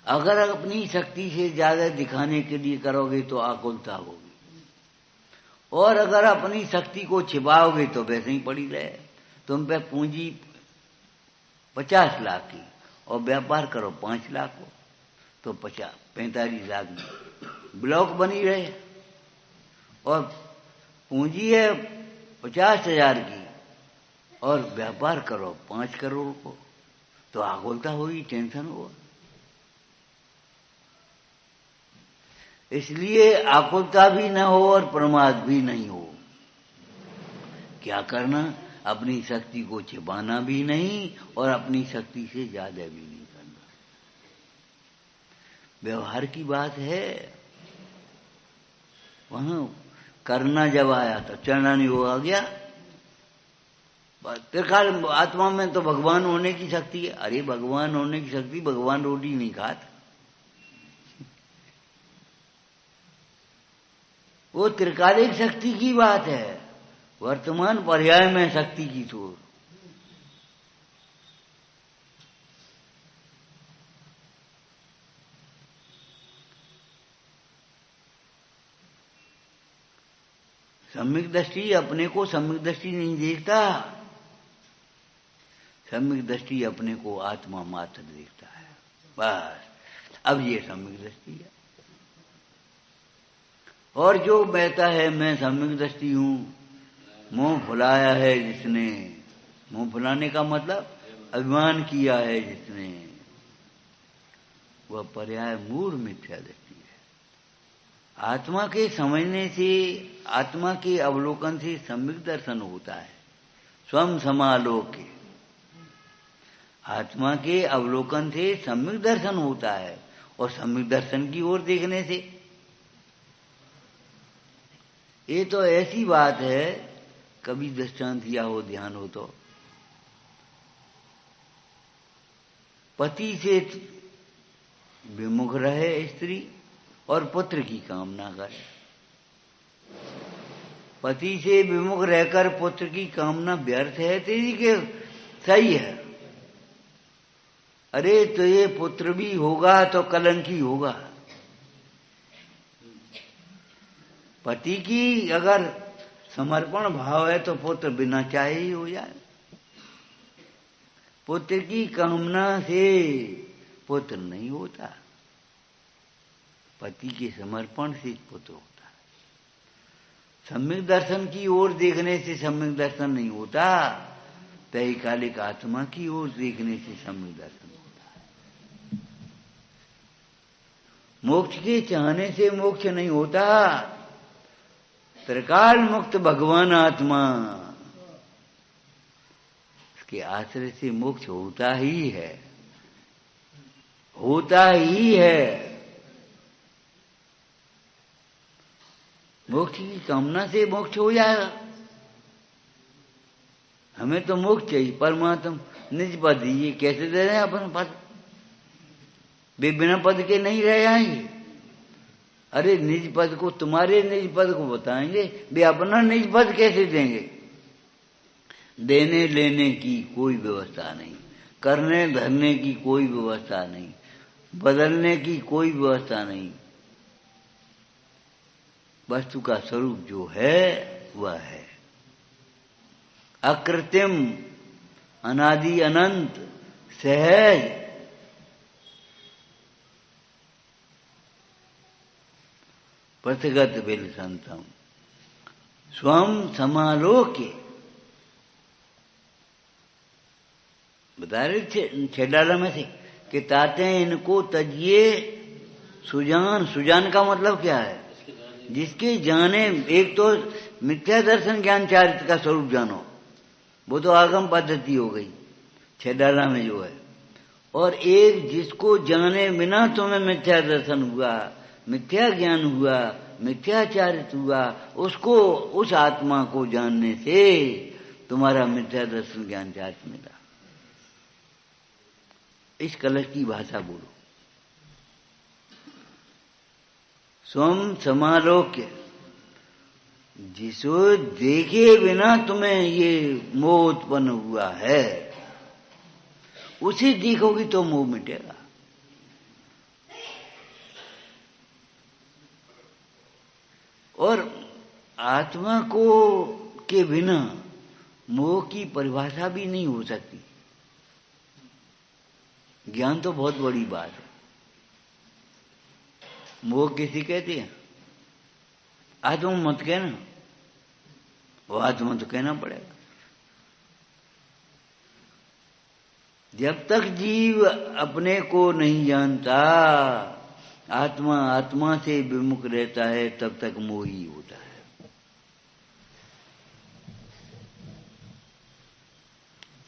अगर अपनी शक्ति से ज्यादा दिखाने के लिए करोगे तो आकुलता होगी, और अगर अपनी शक्ति को छिपाओगे तो वैसे ही पड़ी रहे। तुम पे पूंजी 50 लाख की और व्यापार करो 5 लाख को, तो 45 लाख में ब्लॉक बनी रहे। और पूंजी है 50,000 की और व्यापार करो 5 करोड़ को, तो आकुलता होगी, टेंशन होगा। इसलिए आकुलता भी न हो और प्रमाद भी नहीं हो। क्या करना? अपनी शक्ति को छिपाना भी नहीं और अपनी शक्ति से ज्यादा भी नहीं करना। व्यवहार की बात है। वहां करना जब आया तो चढ़ना नहीं हो, आ गया। त्रिकाल आत्मा में तो भगवान होने की शक्ति है। अरे भगवान होने की शक्ति, भगवान रोटी नहीं खाते, वो त्रिकालिक शक्ति की बात है। वर्तमान पर्याय में शक्ति की छोर। सम्यक दृष्टि अपने को सम्यक दृष्टि नहीं देखता, सम्यक दृष्टि अपने को आत्मा मात्र देखता है। बस अब ये सम्यक दृष्टि है। और जो कहता है मैं सम्यक दृष्टि हूं, मुंह फुलाया है जिसने, मुंह फुलाने का मतलब अभिमान किया है जिसने, वह पर्याय मूढ़ मिथ्या दृष्टि है। आत्मा के समझने से, आत्मा के अवलोकन से सम्यक दर्शन होता है। स्वयं समालोके, आत्मा के अवलोकन से सम्यक दर्शन होता है, और सम्यक दर्शन की ओर देखने से ये तो ऐसी बात है, कभी दृष्टांत दिया हो, ध्यान हो तो, पति से विमुख रहे स्त्री और पुत्र की कामना करे। पति से विमुख रहकर पुत्र की कामना व्यर्थ है तेरी के सही है। अरे तो ये पुत्र भी होगा तो कलंकी होगा। पति की अगर समर्पण भाव है तो पुत्र बिना चाहे ही हो जाए। पुत्र की कामना से पुत्र नहीं होता, पति के समर्पण से पुत्र होता है। सम्यक दर्शन की ओर देखने से सम्यक दर्शन नहीं होता, त्रैकालिक आत्मा की ओर देखने से सम्यक दर्शन होता है। मोक्ष के चाहने से मोक्ष नहीं होता, त्रिकाल मुक्त भगवान आत्मा के आश्रय से मोक्ष होता ही है, होता ही है। मोक्ष की कामना से मोक्ष हो जाएगा। हमें तो मोक्ष चाहिए, परमात्मा निज पद, ये कैसे दे रहे हैं अपना पद? वे बिना पद के नहीं रह जाएंगे। अरे निज पद को, तुम्हारे निज पद को बताएंगे, वे अपना निज पद कैसे देंगे? देने लेने की कोई व्यवस्था नहीं, करने धरने की कोई व्यवस्था नहीं, बदलने की कोई व्यवस्था नहीं। वस्तु का स्वरूप जो है वह है, अकृत्रिम, अनादि अनंत, सहज, पथगत बिल संतम स्वम समालोक्य। बता रहे छेडाला में से कि ताते इनको तजिए सुजान। सुजान का मतलब क्या है? जिसके जाने, एक तो मिथ्या दर्शन ज्ञान चारित्र का स्वरूप जानो, वो तो आगम पद्धति हो गई छेडाला में जो है, और एक जिसको जाने बिना तुम्हें मिथ्या दर्शन हुआ, मिथ्या ज्ञान हुआ, मिथ्या चारित्र हुआ, उसको, उस आत्मा को जानने से तुम्हारा मिथ्या दर्शन ज्ञान चारित्र मिला। इस कलश की भाषा बोलो। स्वम समालोक्य, जिसो देखे बिना तुम्हें ये मोह उत्पन्न हुआ है, उसे देखोगी तो मोह मिटेगा। और आत्मा को के बिना मोह की परिभाषा भी नहीं हो सकती। ज्ञान तो बहुत बड़ी बात है। मोह किसी कहते हैं? आत्मा मत कहना, वो आत्मा तो कहना पड़ेगा। जब तक जीव अपने को नहीं जानता, आत्मा आत्मा से विमुख रहता है, तब तक मोह ही होता है।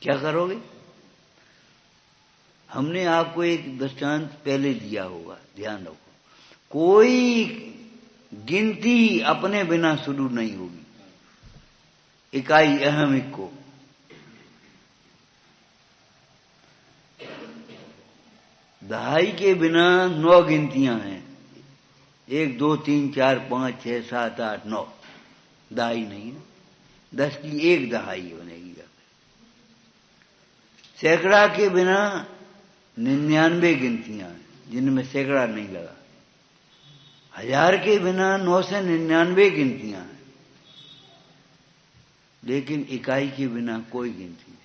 क्या करोगे? हमने आपको एक दृष्टांत पहले दिया होगा, ध्यान रखो। कोई गिनती अपने बिना शुरू नहीं होगी, इकाई अहमिक को। दहाई के बिना 9 गिनतियां हैं, 1 2 3 4 5 6 7 8 9। दहाई नहीं है, 10 की 1 दहाई बनेगी। सैकड़ा के बिना 99 गिनतियां हैं, जिनमें सैकड़ा नहीं लगा। 1000 के बिना 999 गिनतियां हैं, लेकिन इकाई के बिना कोई गिनती नहीं।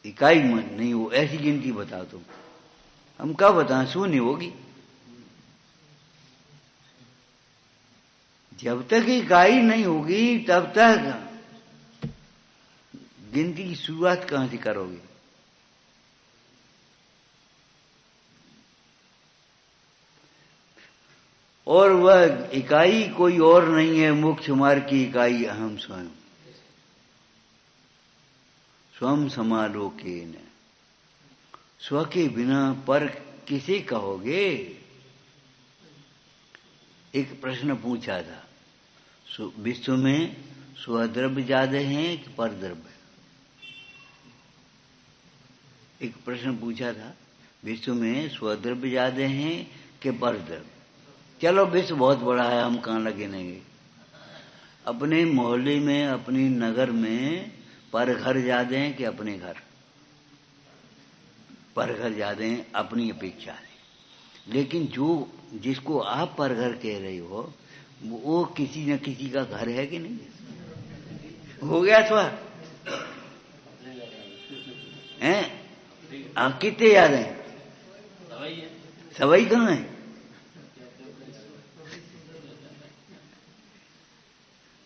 इकाई मन नहीं हो, ऐसी गिनती बताओ तुम, हम क्या बताएं? शून्य होगी। जब तक इकाई नहीं होगी तब तक गिनती की शुरुआत कहां से करोगे? और वह इकाई कोई और नहीं है, मोक्ष मार्ग की इकाई अहम स्वयं। स्वम समालोकेन, स्व के बिना पर किसे कहोगे? एक प्रश्न पूछा था, विश्व में स्वद्रव्य ज्यादा हैं कि परद्रव्य? एक प्रश्न पूछा था, विश्व में स्वद्रव्य ज्यादा हैं कि परद्रव्य? चलो विश्व बहुत बड़ा है, हम कहाँ लगे नहीं। अपने मोहल्ले में, अपनी नगर में पर घर ज्यादा हैं कि अपने घर? पर घर ज्यादा हैं अपनी अपेक्षा है। लेकिन जिसको आप पर घर कह रहे हो वो किसी न किसी का घर है कि नहीं? हो गया स्वर हैं? कितने याद हैं? सवाई कहाँ है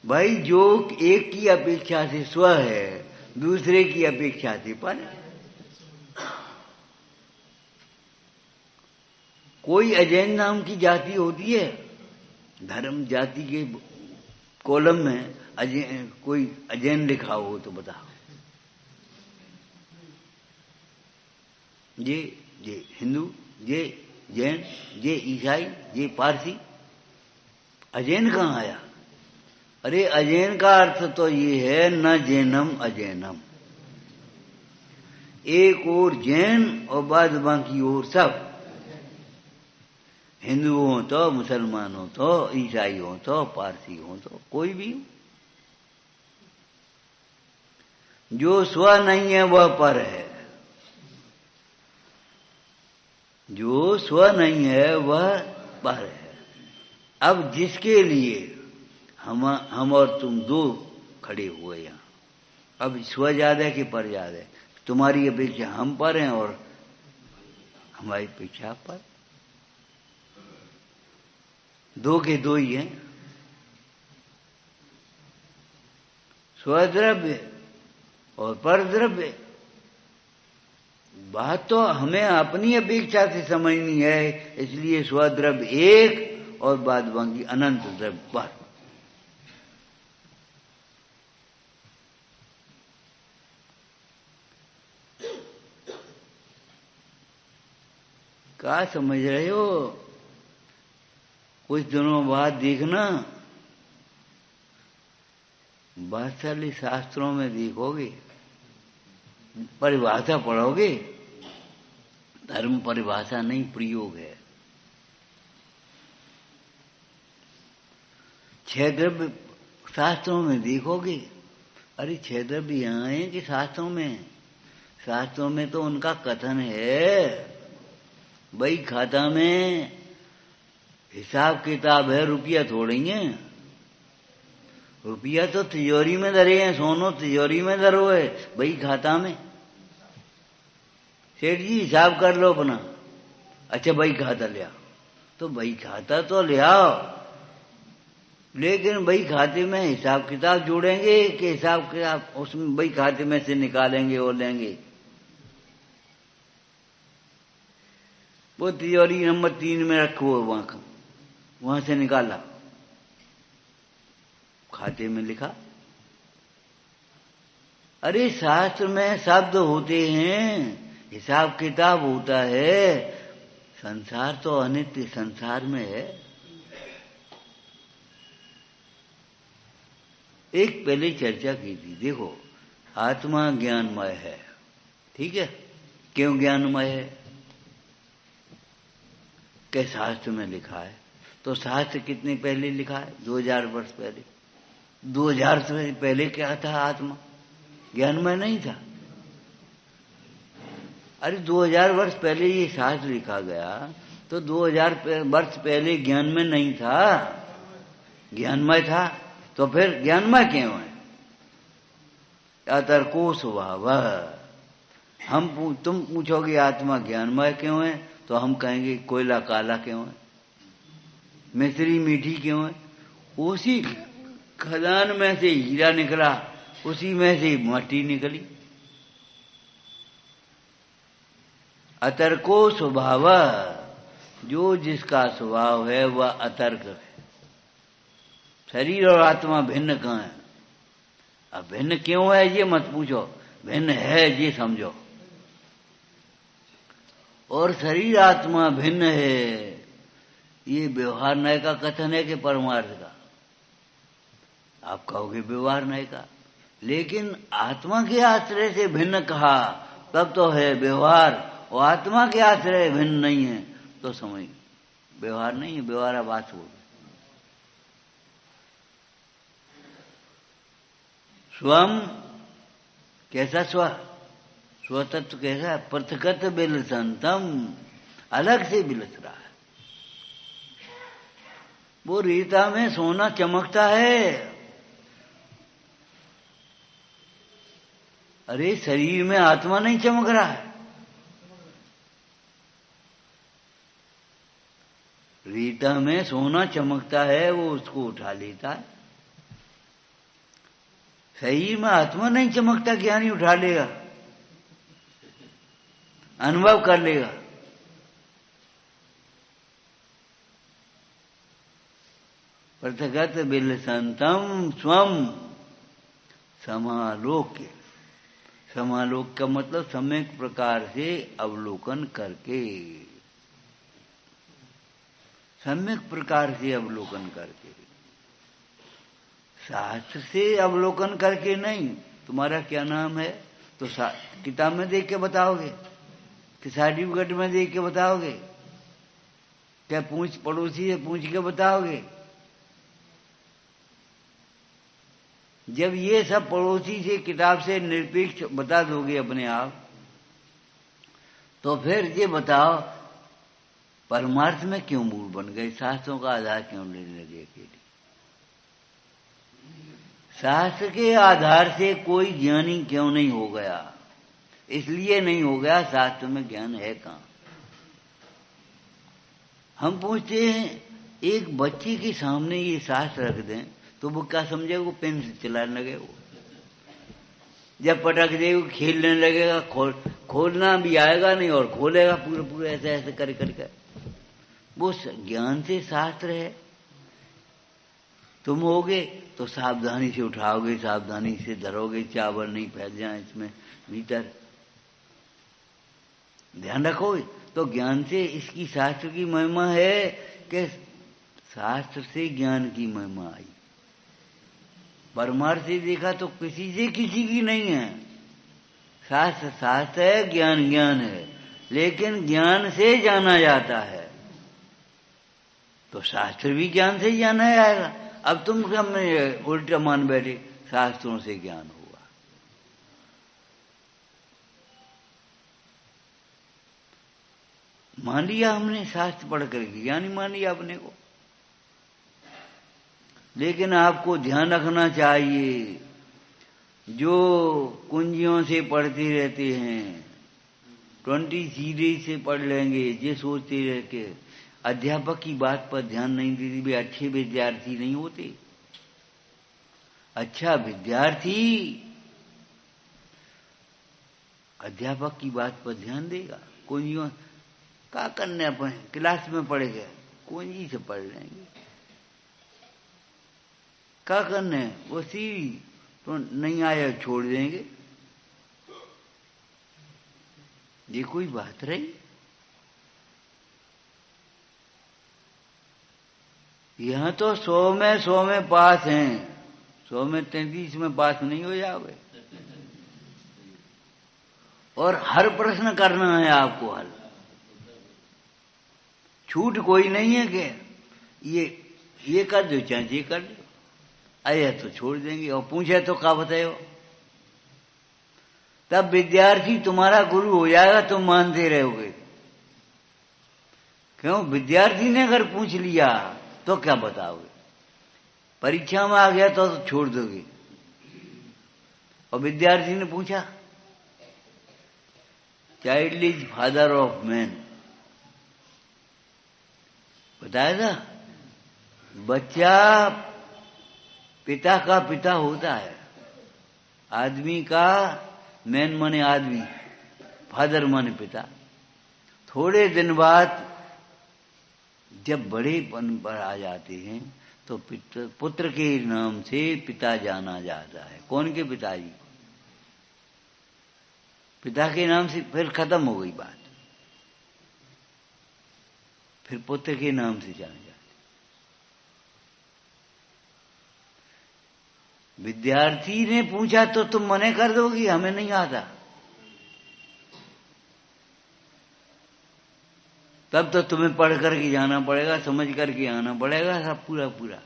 भाई? जो एक की अपेक्षा से स्व है, दूसरे की अपेक्षा से पर। कोई अजैन नाम की जाति होती है, धर्म जाति के कॉलम में कोई अजैन लिखा हो तो बताओ। ये हिंदू, ये जैन, ये ईसाई, ये पारसी, अजैन कहाँ आया? अरे अजैन का अर्थ तो ये है न जैनम अजैनम, एक और जैन और बाद बाकी और सब। हिंदू हो तो, मुसलमान हो तो, ईसाई हो तो, पारसी हो तो, कोई भी हो, जो स्व नहीं है वह पर है, जो स्व नहीं है वह पर है। अब जिसके लिए हम और तुम दो खड़े हुए यहां, अब स्व ज्यादा कि पर ज्यादा? तुम्हारी अपेक्षा हम पर हैं और हमारी अपेक्षा पर, दो के दो ही हैं। स्वद्रव्य और परद्रव्य, बात तो हमें अपनी अपेक्षा से समझनी है, इसलिए स्वद्रव्य एक और बाद बाकी अनंत द्रव्य पर। क्या समझ रहे हो? कुछ दिनों बाद देखना, वात्सल्य शास्त्रों में देखोगे, परिभाषा पढ़ोगे, धर्म परिभाषा नहीं प्रयोग है। छह द्रव्य शास्त्रों में देखोगे, अरे छह द्रव्य यहाँ है कि शास्त्रों में? शास्त्रों में तो उनका कथन है, भाई खाता में हिसाब किताब है, रुपया थोड़ी है। रुपया तो तिजोरी में धरे हैं, सोनो तिजोरी में धरो है, भाई खाता में। सेठ जी हिसाब कर लो अपना। अच्छा भाई खाता ले आओ, तो भाई खाता तो ले आओ, लेकिन भाई खाते में हिसाब किताब जोड़ेंगे कि हिसाब किताब उसमें भाई खाते में से निकालेंगे और लेंगे? वो तिजोरी नंबर 3 में रखो, वहां से निकाला, खाते में लिखा। अरे शास्त्र में शब्द होते हैं, हिसाब किताब होता है। संसार तो अनित्य संसार में है। एक पहले चर्चा की थी, देखो आत्मा ज्ञानमय है, ठीक है? क्यों ज्ञानमय है? के शास्त्र में लिखा है। तो शास्त्र कितने पहले लिखा है? 2000 वर्ष पहले। 2000 से पहले क्या था? आत्मा ज्ञानमय नहीं था। अरे 2000 वर्ष पहले ये शास्त्र लिखा गया, तो 2000 वर्ष पहले ज्ञानमय नहीं था, ज्ञानमय था। तो फिर ज्ञानमय क्यों है? अतर्को स्वभाव। तुम पूछोगे आत्मा ज्ञानमय क्यों है, तो हम कहेंगे कोयला काला क्यों है, मिश्री मीठी क्यों है? उसी खदान में से हीरा निकला, उसी में से मट्टी निकली। अतर्को स्वभाव, जो जिसका स्वभाव है वह अतर्क है। शरीर और आत्मा भिन्न कहाँ है? अब भिन्न क्यों है ये मत पूछो, भिन्न है ये समझो। और शरीर आत्मा भिन्न है ये व्यवहार नय का कथन है कि परमार्थ का? आप कहोगे व्यवहार नय का, लेकिन आत्मा के आश्रय से भिन्न कहा तब तो है व्यवहार, और आत्मा के आश्रय भिन्न नहीं है तो समझ व्यवहार नहीं है, व्यवहार बात हो। स्वम कैसा स्वतत्व कैसा है? पृथकत बिलसंतम, अलग से बिलस रहा है। वो रीता में सोना चमकता है, अरे शरीर में आत्मा नहीं चमक रहा है। रीता में सोना चमकता है, वो उसको उठा लेता है। शरीर में आत्मा नहीं चमकता, ज्ञानी उठा लेगा, अनुभव कर लेगा। पृथगत बिलसंतम स्वम समालोक्य। समालोक का मतलब सम्यक प्रकार से अवलोकन करके, सम्यक प्रकार से अवलोकन करके, शास्त्र से अवलोकन करके नहीं। तुम्हारा क्या नाम है तो किताब में देख के बताओगे कि सर्टिफिकेट में देख के बताओगे, क्या पूछ पड़ोसी से पूछ के बताओगे? जब ये सब पड़ोसी से किताब से निरपेक्ष बता दोगे अपने आप, तो फिर ये बताओ परमार्थ में क्यों मूल बन गए? शास्त्रों का आधार क्यों लेने लगे? शास्त्र के आधार से कोई ज्ञानी क्यों नहीं हो गया? इसलिए नहीं हो गया, शास्त्र में ज्ञान है कहां? हम पूछते हैं, एक बच्चे के सामने ये शास्त्र रख दें तो वो क्या समझेगा? वो पेन से चलाने लगे, वो जब पटक देगा खेलने लगेगा, खोलना भी आएगा नहीं और खोलेगा पूरे पूरे ऐसे ऐसे कर करके। वो ज्ञान से शास्त्र है। तुम होगे तो सावधानी से उठाओगे, सावधानी से धरोगे, चावल नहीं फैल जाए इसमें भीतर, ध्यान रखोगे। तो ज्ञान से इसकी शास्त्र की महिमा है कि शास्त्र से ज्ञान की महिमा आई। परमार्थ से देखा तो किसी से किसी की नहीं है। शास्त्र शास्त्र है, ज्ञान ज्ञान है, लेकिन ज्ञान से जाना जाता है तो शास्त्र भी ज्ञान से ही जाना जाएगा। अब तुम हमने उल्टा मान बैठे, शास्त्रों से ज्ञान हुआ। मान लिया हमने, शास्त्र पढ़ करके ज्ञानी मान लिया अपने को। लेकिन आपको ध्यान रखना चाहिए, जो कुंजियों से पढ़ते रहते हैं, 20 सीरीज से पढ़ लेंगे, ये सोचते रह के अध्यापक की बात पर ध्यान नहीं देते, वे अच्छे विद्यार्थी नहीं होते। अच्छा विद्यार्थी अध्यापक की बात पर ध्यान देगा। कुंजियों का करने अपने क्लास में पढ़े गए, कुंजी से पढ़ लेंगे, क्या करने? वो सीरी तो नहीं आया छोड़ देंगे। ये कोई बात रही? यहां तो 100 में पास हैं, 100 में 33 में पास नहीं हो जाओगे। और हर प्रश्न करना है आपको हल, छूट कोई नहीं है कि ये कर दो चाहे ये कर दो, आया तो छोड़ देंगे और पूछे तो क्या बताओ। तब विद्यार्थी तुम्हारा गुरु हो जाएगा, तुम मानते रहोगे। क्यों? विद्यार्थी ने अगर पूछ लिया तो क्या बताओगे? परीक्षा में आ गया तो छोड़ दोगे। और विद्यार्थी ने पूछा, child is father of man, बताया था, बच्चा पिता का पिता होता है। आदमी का मैन माने आदमी, फादर माने पिता। थोड़े दिन बाद जब बड़ेपन पर आ जाते हैं तो पुत्र के नाम से पिता जाना जाता है। कौन के पिताजी? पिता के नाम से फिर खत्म हो गई बात। फिर पुत्र के नाम से जाने जाते। विद्यार्थी ने पूछा तो तुम मने कर दोगी, हमें नहीं आता। तब तो तुम्हें पढ़ करके जाना पड़ेगा, समझ करके आना पड़ेगा सब पूरा पूरा।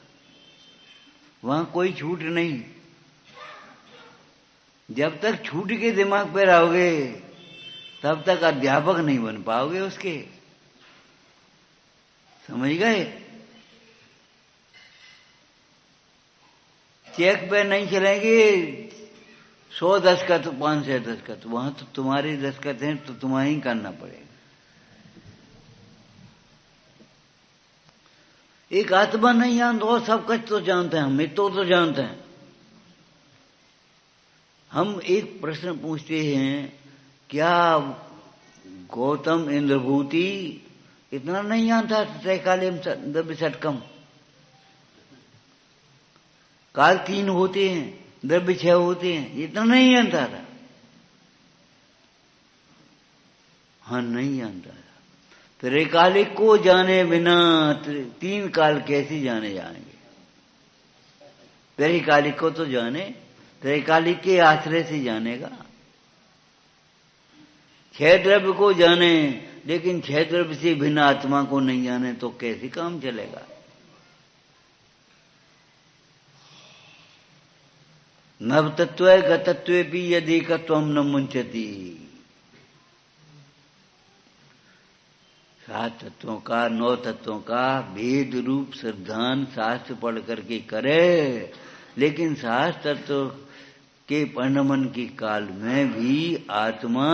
वहां कोई छूट नहीं। जब तक छूट के दिमाग पे रहोगे तब तक अध्यापक नहीं बन पाओगे उसके। समझ गए? चेक पे नहीं चलेंगे 100 दस्खत 500 दस्खत, वहां तो तुम्हारे दस्खत हैं तो तुम्हें ही करना पड़ेगा। एक आत्मा नहीं जानता और सब कुछ तो जानते हैं, हम तो जानते हैं। हम एक प्रश्न पूछते हैं, क्या गौतम इंद्रभूति इतना नहीं जानता? त्रैकालिम द्रव्य षटकम, काल 3 होते हैं, द्रव्य 6 होते हैं, इतना नहीं जानता था? हाँ, नहीं जानता था। त्रैकालिक को जाने बिना 3 काल कैसे जाने जाएंगे? त्रैकालिक को तो जाने, त्रैकालिक के आश्रय से जानेगा। 6 द्रव्य को जाने, लेकिन 6 द्रव्य से भिन्न आत्मा को नहीं जाने तो कैसे काम चलेगा? नव तत्व गतत्व भी यदेकत्वम न मुंचती। 7 तत्वों का 9 तत्वों का भेद रूप सिद्धांत शास्त्र पढ़ करके करे, लेकिन 7 तत्व के परिणमन के काल में भी आत्मा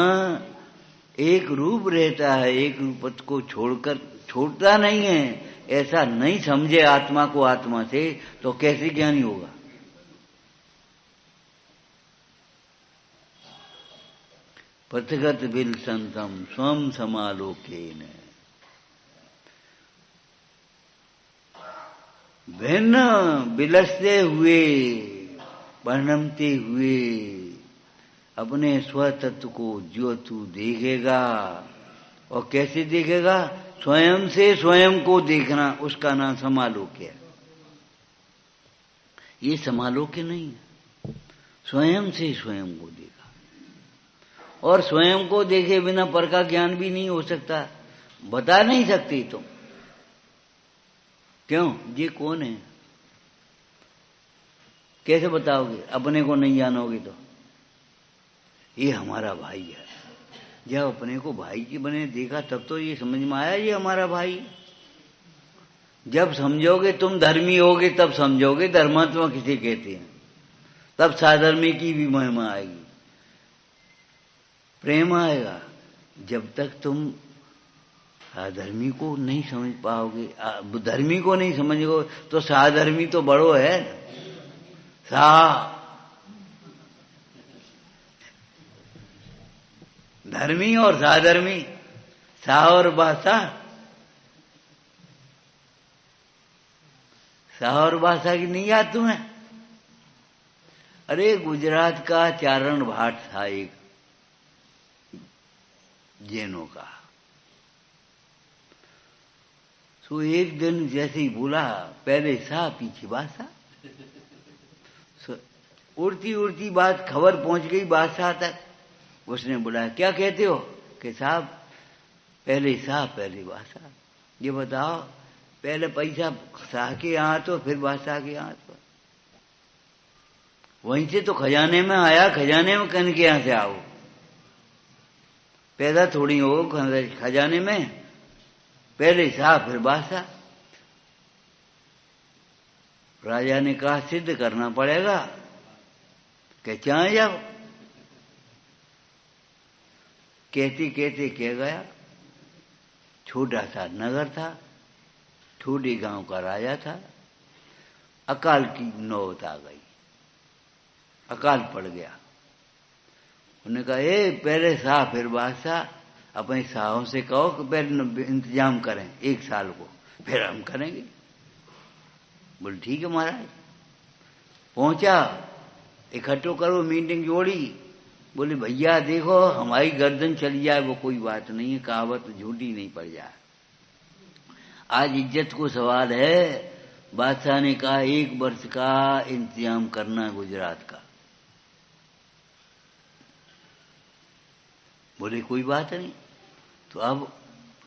एक रूप रहता है, एक रूप को छोड़कर छोड़ता नहीं है। ऐसा नहीं समझे आत्मा को आत्मा से तो कैसे ज्ञानी होगा? पथगत बिल संतम स्वम समालोकेन, भिन्न बिलसते हुए परिणमते हुए अपने स्वतत्व को जो तू देखेगा, और कैसे देखेगा? स्वयं से स्वयं को देखना, उसका नाम समालोक्य है। ये समालोक्य नहीं है, स्वयं से स्वयं को देखा। और स्वयं को देखे बिना पर का ज्ञान भी नहीं हो सकता। बता नहीं सकती तुम। क्यों? ये कौन है? कैसे बताओगे? अपने को नहीं जानोगे तो। ये हमारा भाई है। जब अपने को भाई की बने देखा तब तो ये समझ में आया ये हमारा भाई। जब समझोगे तुम धर्मी होगे तब समझोगे धर्मात्मा किसे कहते हैं, तब साधर्मी की भी महिमा आएगी, प्रेम आएगा। जब तक तुम साधर्मी को नहीं समझ पाओगे, धर्मी को नहीं समझोगे तो साधर्मी तो बड़ो है। धर्मी और साधर्मी, सा और बासा, सा और बासा की नहीं याद तुम्हें? अरे गुजरात का चारण भाट था एक जैनों का। तो एक दिन जैसे ही बोला, पहले सा पीछे बासा, उड़ती उड़ती बात खबर पहुंच गई बादशाह तक। उसने बुलाया, क्या कहते हो? कि साहब पहले सा पहले बादशाह। ये बताओ, पहले पैसा शाह के यहाँ तो फिर बादशाह के यहाँ तो। वहीं से तो खजाने में आया, खजाने में कन के यहाँ से आओ, पैदा थोड़ी हो खजाने में। पहले शाह फिर बादशाह। राजा ने कहा सिद्ध करना पड़ेगा। कि चाहे जाओ। कहते कहते कह गया। छोटा सा नगर था, छोटे गांव का राजा था। अकाल की नौबत आ गई, अकाल पड़ गया। उन्होंने कहा पहले शाह फिर बादशाह, अपने शाहों से कहो कि पहले इंतजाम करें 1 साल को, फिर हम करेंगे। बोले ठीक है महाराज। पहुंचा, इकट्ठो करो, मीटिंग जोड़ी। बोले भैया देखो हमारी गर्दन चली जाए वो कोई बात नहीं है, कहावत झूठी नहीं पड़ जाए, आज इज्जत को सवाल है। बादशाह ने कहा 1 वर्ष का इंतजाम करना गुजरात का। बोले कोई बात नहीं, तो अब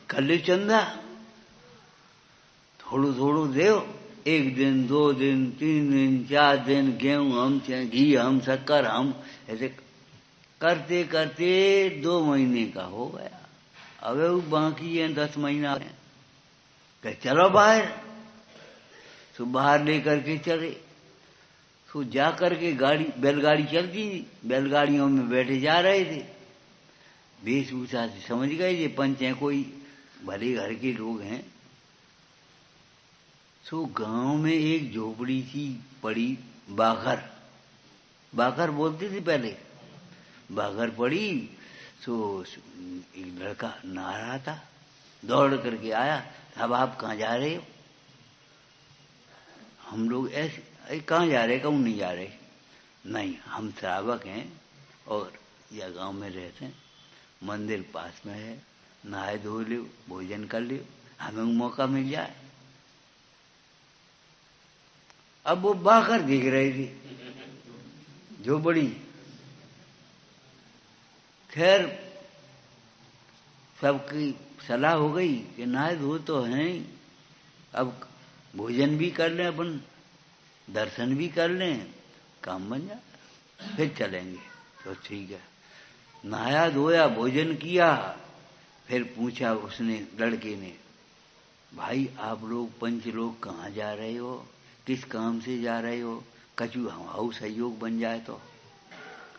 कर ले चंदा, थोड़ो थोड़ो दे। 1 दिन 2 दिन 3 दिन 4 दिन गेहूं हम, घी हम, शक्कर हम, ऐसे करते करते 2 महीने का हो गया। अब वो बाकी है 10 महीना है। कहे चलो बाहर। तो बाहर लेकर के चले। तो जा करके गाड़ी, बैलगाड़ी चलती थी, बैलगाड़ियों में बैठे जा रहे थे। वेशभूषा से समझ गए ये पंच हैं, कोई भले घर के लोग हैं। तो गांव में एक झोपड़ी थी पड़ी, बाखर, बाखर बोलती थी पहले। बाखर पड़ी। तो एक लड़का नहा रहा था, दौड़ करके आया। अब आप कहाँ जा रहे हो? हम लोग ऐसे, कहाँ जा रहे? कहूँ नहीं जा रहे। नहीं, हम श्रावक हैं और यह गांव में रहते हैं, मंदिर पास में है, नहाए धो लियो, भोजन कर लियो, हमें मौका मिल जाए। अब वो बाकर देख रही थी जो बड़ी। खैर सबकी सलाह हो गई कि नहाए धो तो हैं, अब भोजन भी कर लें, अपन दर्शन भी कर लें, काम बन जाए, फिर चलेंगे। तो ठीक है, नहाया धोया, भोजन किया। फिर पूछा उसने, लड़के ने, भाई आप लोग पंच लोग कहाँ जा रहे हो? किस काम से जा रहे हो? कछु हमारा सहयोग बन जाए तो।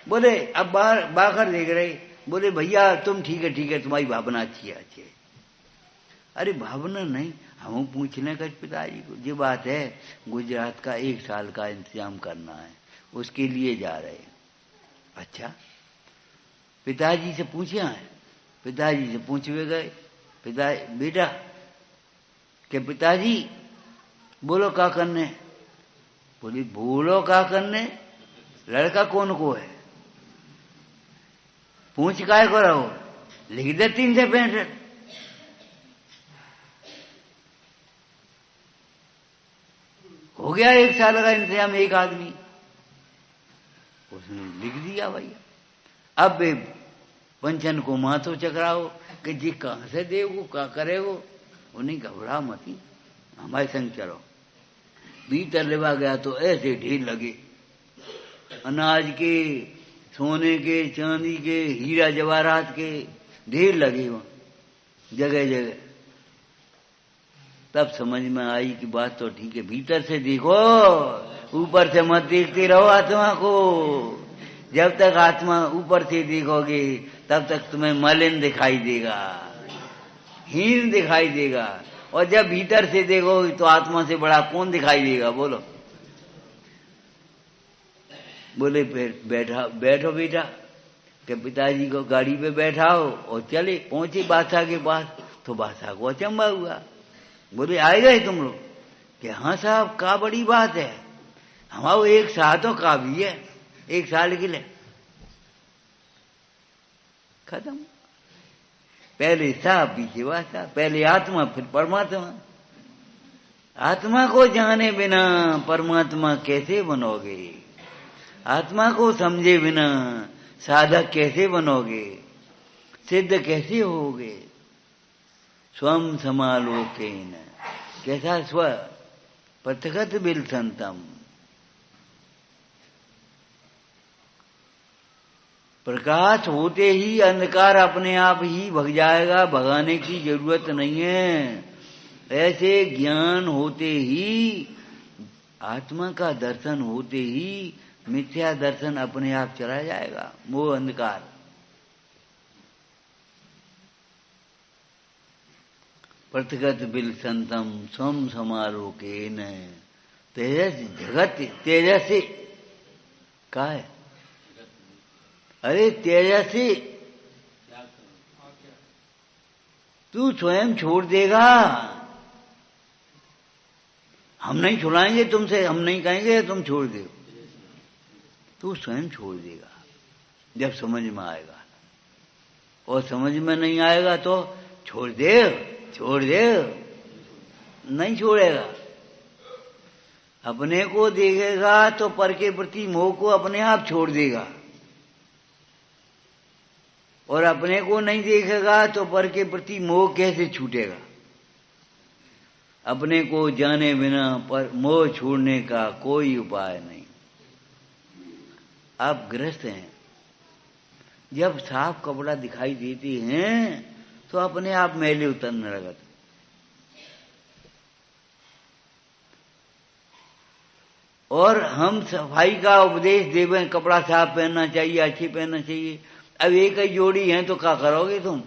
बोले अब बाहर देख रहे। बोले भैया तुम ठीक है, तुम्हारी भावना अच्छी है, अच्छी है। अरे भावना नहीं, हम पूछने का पिताजी को, ये बात है गुजरात का 1 साल का इंतजाम करना है, उसके लिए जा रहे हैं। अच्छा, पिताजी से पूछा है? पिताजी से पूछवे गए। पिताजी, बेटा के पिताजी बोलो क्या करने? बोली बोलो क्या करने, लड़का कौन को है? पूछ काय को रहो, लिख दे 3 से 65। हो गया 1 साल का इंतजाम, एक आदमी उसने लिख दिया भैया। अब पंचन को माथो चकराओ कि जी कहां से देवो, क्या करेगो? उन्हें घबरा मती, हमारे संग चलो। भीतर लेवा गया तो ऐसे ढेर लगे, अनाज के, सोने के, चांदी के, हीरा जवाहरात के ढेर लगे वहां जगह जगह। तब समझ में आई कि बात तो ठीक है, भीतर से देखो, ऊपर से मत देखते रहो आत्मा को। जब तक आत्मा ऊपर से देखोगे तब तक तुम्हें मलिन दिखाई देगा, हीन दिखाई देगा। और जब भीतर से देखोगे तो आत्मा से बड़ा कौन दिखाई देगा? बोलो। बोले फिर बैठो बेटा, कि पिताजी को गाड़ी पे बैठाओ और चले। पहुंचे बादशाह के पास तो बादशाह को अचंबा हुआ। बोले आए गए तुम लोग? कि हाँ साहब, का बड़ी बात है, हमारा 1 साल तो काफी है, 1 साल के लिए खत्म। पहले साहब पीछे बादशाह, पहले आत्मा फिर परमात्मा। आत्मा को जाने बिना परमात्मा कैसे बनोगे? आत्मा को समझे बिना साधक कैसे बनोगे? सिद्ध कैसे होगे? स्वम समालोकेन, कैसा स्व पथगत बिल संतम। प्रकाश होते ही अंधकार अपने आप ही भग जाएगा, भगाने की जरूरत नहीं है। ऐसे ज्ञान होते ही, आत्मा का दर्शन होते ही मिथ्या दर्शन अपने आप चला जाएगा, मोह अंधकार। प्रथगत बिल संतम स्वम समालोकेन, तेजस जगत, तेजसी का है? अरे तेजसी, तू स्वयं छोड़ देगा, हम नहीं छुड़ाएंगे तुमसे, हम नहीं कहेंगे तुम छोड़ दो, तू स्वयं छोड़ देगा जब समझ में आएगा। और समझ में नहीं आएगा तो छोड़ दे, छोड़ दे। नहीं छोड़ेगा। अपने को देखेगा तो पर के प्रति मोह को अपने आप छोड़ देगा, और अपने को नहीं देखेगा तो पर के प्रति मोह कैसे छूटेगा। अपने को जाने बिना पर मोह छोड़ने का कोई उपाय नहीं। आप ग्रस्त हैं, जब साफ कपड़ा दिखाई देते हैं तो अपने आप मैले उतरने लगते। और हम सफाई का उपदेश देवें, कपड़ा साफ पहनना चाहिए, अच्छी पहनना चाहिए। अब एक ही जोड़ी है तो क्या करोगे तुम?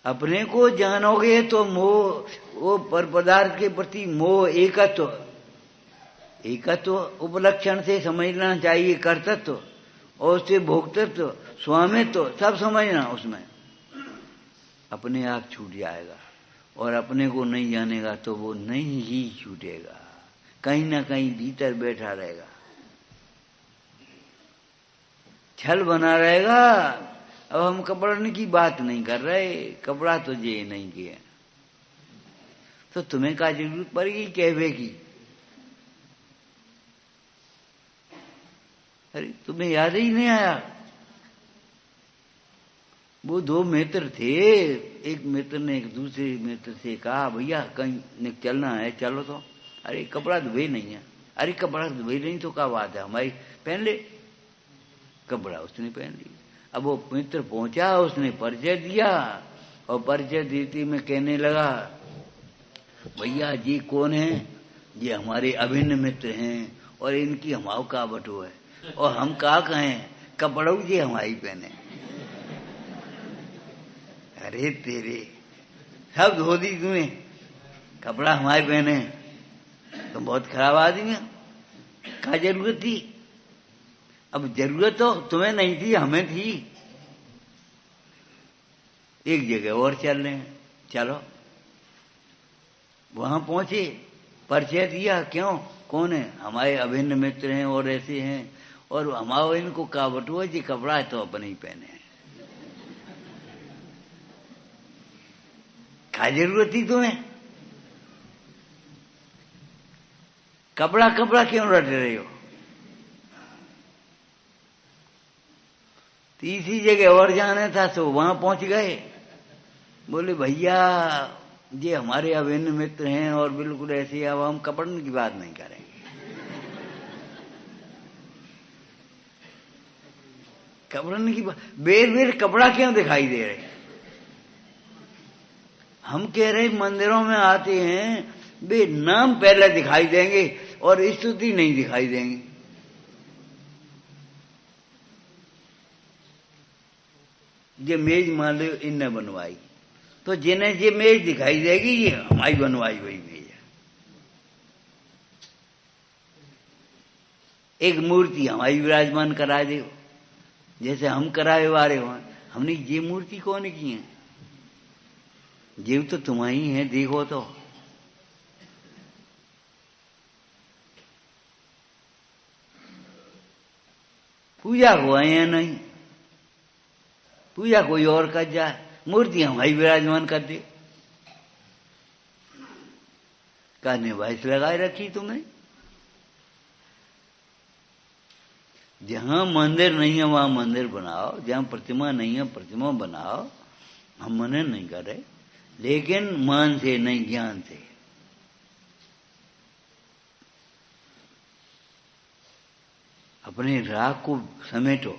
अपने को जानोगे तो मोह, वो पर पदार्थ के प्रति मोह एकत्व उपलक्षण से समझना चाहिए। कर्तृत्व और उससे भोक्तृत्व, स्वामित्व सब समझना। उसमें अपने आप छूट जाएगा। और अपने को नहीं जानेगा तो वो नहीं ही छूटेगा, कहीं ना कहीं भीतर बैठा रहेगा, छल बना रहेगा। अब हम कपड़न की बात नहीं कर रहे, कपड़ा तो ये नहीं किया तो तुम्हें क्या जरूरत पड़ेगी कहवे की? अरे तुम्हें याद ही नहीं आया? वो दो मित्र थे, एक मित्र ने एक दूसरे मित्र से कहा भैया कहीं चलना है, चलो। तो अरे कपड़ा धुए नहीं है। अरे कपड़ा धुए नहीं तो क्या बात है, हमारी पहन ले। कपड़ा उसने पहन लिया। अब वो मित्र पहुंचा, उसने परिचय दिया और परिचय देते में कहने लगा भैया जी कौन है? ये हमारे अभिन्न मित्र हैं और इनकी हमाओ का बटो है, और हम का कहें कपड़ों जी हमारी पहने। अरे तेरे सब धो दी तुम्हें, कपड़ा हमारे पहने, तुम बहुत खराब आदमी हो। क्या जरूरत थी? अब जरूरत तो तुम्हें नहीं थी, हमें थी। एक जगह और चल रहे हैं, चलो। वहां पहुंचे, परिचय दिया, क्यों कौन है? हमारे अभिन्न मित्र हैं और ऐसे हैं, और हमारे इनको का बटुआ जी कपड़ा है तो अपने ही पहने। क्या जरूरत थी तुम्हें? कपड़ा कपड़ा क्यों रट रहे हो? तीसरी जगह और जाना था तो वहां पहुंच गए। बोले भैया ये हमारे अभिन्न मित्र हैं और बिल्कुल ऐसे, अब हम कपड़न की बात नहीं करेंगे। कपड़न की बात, बेर बेर कपड़ा क्यों दिखाई दे रहे? हम कह रहे मंदिरों में आते हैं, बे नाम पहले दिखाई देंगे और स्तुति नहीं दिखाई देंगे। ये मेज मान लो इनने बनवाई, तो जिन्हें ये मेज दिखाई देगी ये हमारी बनवाई हुई मेज है। एक मूर्ति हमारी विराजमान करा दे, जैसे हम कराए वारे हो। हमने ये मूर्ति कौन की है? जीव तो तुम्हारी है, देखो तो। पूजा हुआ या नहीं? पूजा कोई और कर जाए, मूर्ति हमारी विराजमान कर दे। कहने वाइस लगाए रखी तुमने। जहां मंदिर नहीं है वहां मंदिर बनाओ, जहां प्रतिमा नहीं है प्रतिमा बनाओ। हम मना नहीं कर रहे, लेकिन मान से नहीं, ज्ञान से। अपने राग को समेटो।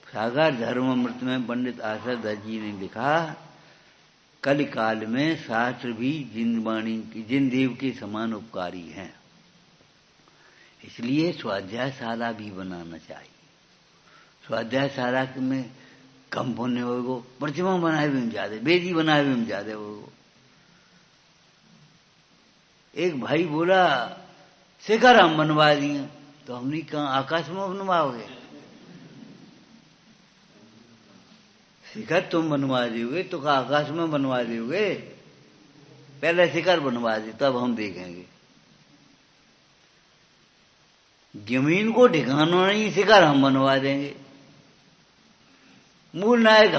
सागर धर्मामृत में पंडित आशा दत्त जी ने लिखा, कल काल में शास्त्र भी जिनवाणी की जिनदेव के समान उपकारी हैं। इसलिए स्वाध्यायशाला भी बनाना चाहिए। स्वाध्यायशाला में कम पुण्य होगो, प्रतिमा बनाए भी हम ज्यादा, वेदी बनाए भी हम ज्यादा होगो। एक भाई बोला शिखर हम बनवा दिए, तो हमने कहा आकाश में बनवाओगे? शिखर तुम बनवा दोगे तो कहा आकाश में बनवा दोगे? पहले शिखर बनवा दी तब हम देखेंगे। जमीन को ठिकाना नहीं, शिखर हम बनवा देंगे। मूल नायक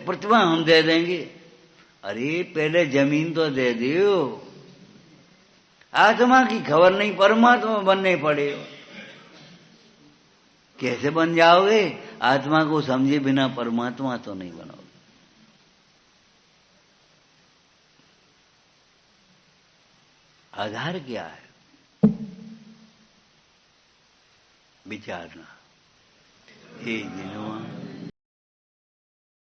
प्रतिभा हम दे देंगे। अरे पहले जमीन तो दे दियो। आत्मा की खबर नहीं, परमात्मा बनने पड़े। कैसे बन जाओगे? आत्मा को समझे बिना परमात्मा तो नहीं बनोगे। आधार क्या है? विचारना। हे जिनवा